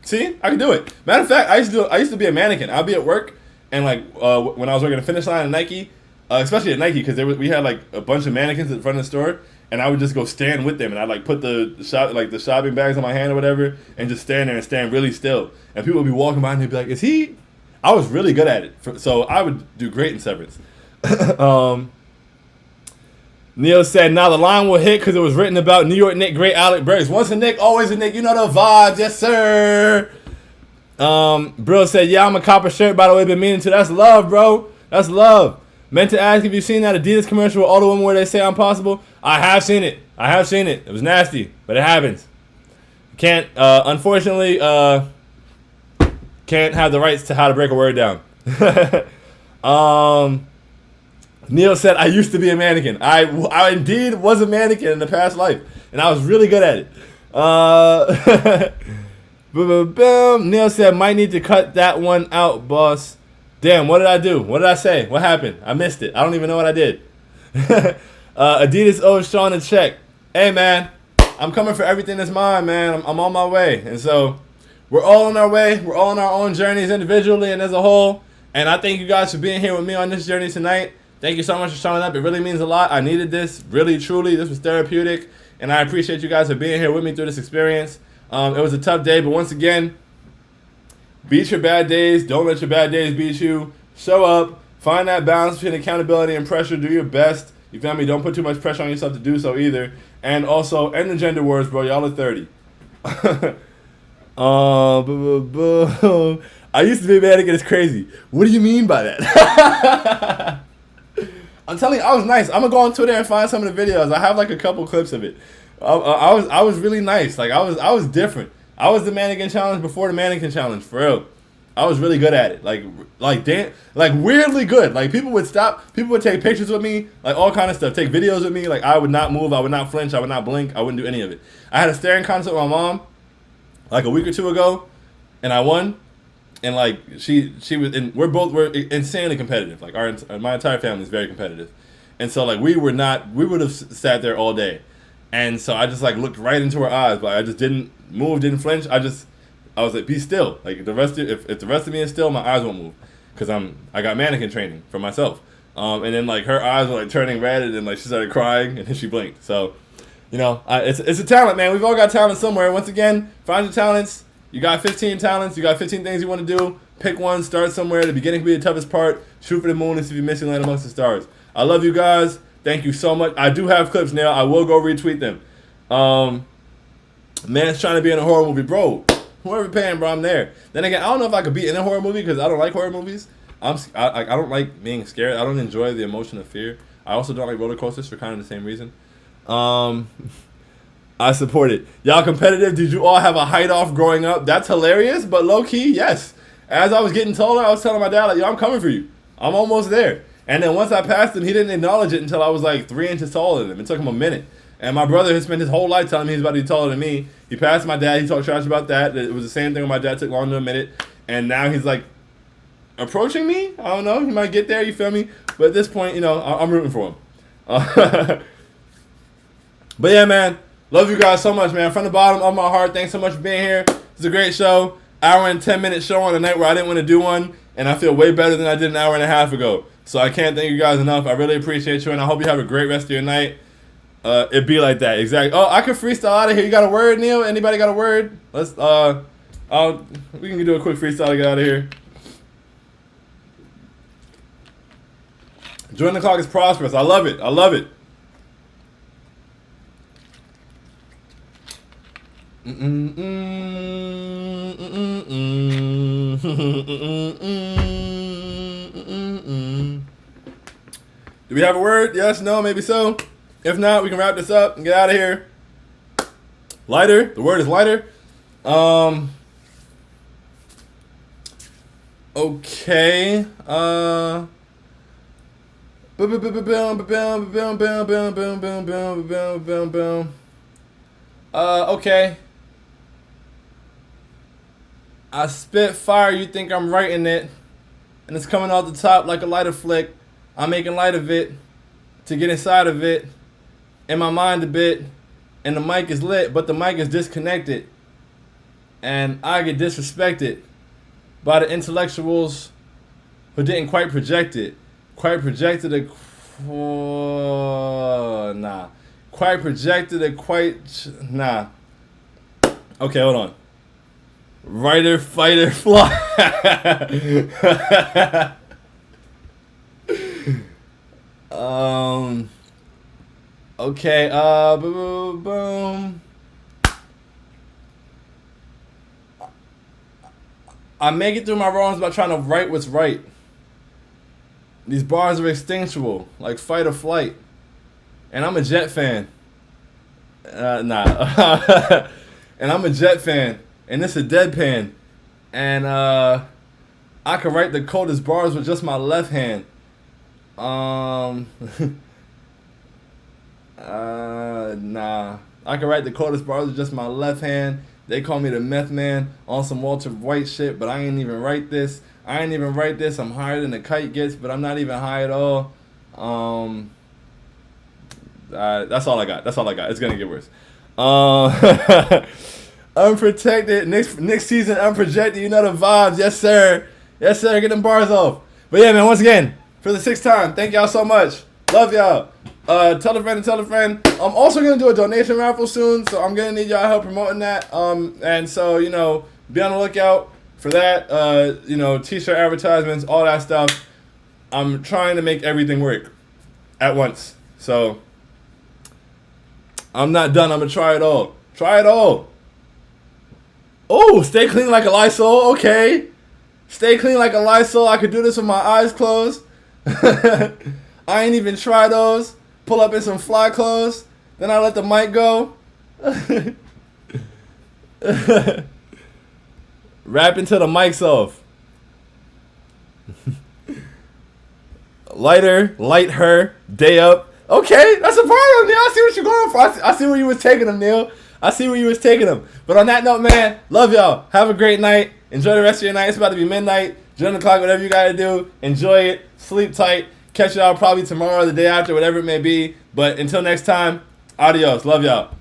S2: See? I can do it. Matter of fact, I used to be a mannequin. I'd be at work, and like when I was working at Finish Line at Nike, especially at Nike, because we had like a bunch of mannequins at the front of the store, and I would just go stand with them, and I'd like put the shopping bags on my hand or whatever, and just stand there and stand really still. And people would be walking by and they'd be like, "Is he?" I was really good at it, so I would do great in Severance. Neil said, now the line will hit because it was written about New York Knick great Alec Burks. Once a Knick, always a Knick. You know the vibes. Yes, sir. Bro said, yeah, I'm a copper shirt, by the way, been meaning to. That's love, bro. That's love. Meant to ask if you've seen that Adidas commercial with all the women where they say I'm possible. I have seen it. It was nasty, but it happens. Can't, unfortunately, can't have the rights to how to break a word down. Neil said, I used to be a mannequin. I indeed was a mannequin in the past life, and I was really good at it. Neil said, might need to cut that one out, boss. Damn, what did I do? What did I say? What happened? I missed it. I don't even know what I did. Adidas owes Sean a check. Hey, man, I'm coming for everything that's mine, man. I'm on my way. And so we're all on our way. We're all on our own journeys individually and as a whole. And I thank you guys for being here with me on this journey tonight. Thank you so much for showing up. It really means a lot. I needed this, really, truly. This was therapeutic. And I appreciate you guys for being here with me through this experience. It was a tough day, but once again, beat your bad days. Don't let your bad days beat you. Show up. Find that balance between accountability and pressure. Do your best. You feel me? Don't put too much pressure on yourself to do so either. And also, end the gender wars, bro. Y'all are 30. I used to be a mannequin. It's crazy. What do you mean by that? I'm telling you, I was nice. I'm gonna go on Twitter and find some of the videos. I have like a couple clips of it. I was really nice. Like I was different. I was the mannequin challenge before the mannequin challenge, for real. I was really good at it. Like weirdly good. Like people would take pictures with me, like all kind of stuff. Take videos with me. Like I would not move, I would not flinch, I would not blink, I wouldn't do any of it. I had a staring contest with my mom like a week or two ago, and I won. And like she was, and we're insanely competitive. Like my entire family is very competitive, and so like we would have sat there all day, and so I just like looked right into her eyes, but I just didn't move, didn't flinch. I was like, be still. Like if the rest of me is still, my eyes won't move, because I got mannequin training for myself. And then like her eyes were like turning red, and then like she started crying, and then she blinked. So, you know, it's a talent, man. We've all got talent somewhere. Once again, find your talents. You got 15 talents. You got 15 things you want to do. Pick one. Start somewhere. The beginning can be the toughest part. Shoot for the moon and see if you're missing land amongst the stars. I love you guys. Thank you so much. I do have clips now. I will go retweet them. Man's trying to be in a horror movie. Bro, whoever paying, bro, I'm there. Then again, I don't know if I could be in a horror movie because I don't like horror movies. I don't like being scared. I don't enjoy the emotion of fear. I also don't like roller coasters for kind of the same reason. I support it. Y'all competitive? Did you all have a height off growing up? That's hilarious, but low key, yes. As I was getting taller, I was telling my dad, like, yo, I'm coming for you. I'm almost there. And then once I passed him, he didn't acknowledge it until I was like 3 inches taller than him. It took him a minute. And my brother has spent his whole life telling me he's about to be taller than me. He passed my dad. He talked trash about that. It was the same thing when my dad took longer than a minute. And now he's like approaching me. I don't know. He might get there. You feel me? But at this point, you know, I'm rooting for him. But yeah, man. Love you guys so much, man. From the bottom of my heart, thanks so much for being here. It's a great show. Hour and 10-minute show on a night where I didn't want to do one. And I feel way better than I did an hour and a half ago. So I can't thank you guys enough. I really appreciate you. And I hope you have a great rest of your night. It be like that, exactly. Oh, I can freestyle out of here. You got a word, Neil? Anybody got a word? Let's we can do a quick freestyle to get out of here. Join the clock is prosperous. I love it. I love it. Do we have a word? Yes, no, maybe so. If not, we can wrap this up and get out of here. Lighter. The word is lighter. Okay. Okay. I spit fire, you think I'm writing it, and it's coming off the top like a lighter flick. I'm making light of it to get inside of it, in my mind a bit, and the mic is lit, but the mic is disconnected, and I get disrespected by the intellectuals who didn't quite project it. Quite projected it, Quite projected it, nah. Okay, hold on. Writer, fighter, fly. Okay, boom. I make it through my wrongs by trying to write what's right. These bars are extinctual, like fight or flight. And I'm a Jet fan. And I'm a Jet fan. And this is deadpan. And I could write the coldest bars with just my left hand. I could write the coldest bars with just my left hand. They call me the meth man on some Walter White shit, but I ain't even write this. I'm higher than the kite gets, but I'm not even high at all. That's all I got. It's gonna get worse. Unprotected. Next season, unprojected. You know the vibes. Yes, sir. Get them bars off. But yeah, man, once again, for the 6th time, thank y'all so much. Love y'all. Tell a friend. I'm also going to do a donation raffle soon, so I'm going to need y'all help promoting that. And so, you know, be on the lookout for that. T-shirt advertisements, all that stuff. I'm trying to make everything work at once. So, I'm not done. I'm going to try it all. Oh, stay clean like a Lysol. Okay. Stay clean like a Lysol. I could do this with my eyes closed. I ain't even try those. Pull up in some fly clothes. Then I let the mic go. Rap until the mic's off. Light her, day up. Okay, that's a problem, Neil. I see what you're going for. I see where you was taking them, Neil. But on that note, man, love y'all. Have a great night. Enjoy the rest of your night. It's about to be midnight. Join the clock, whatever you got to do. Enjoy it. Sleep tight. Catch y'all probably tomorrow or the day after, whatever it may be. But until next time, adios. Love y'all.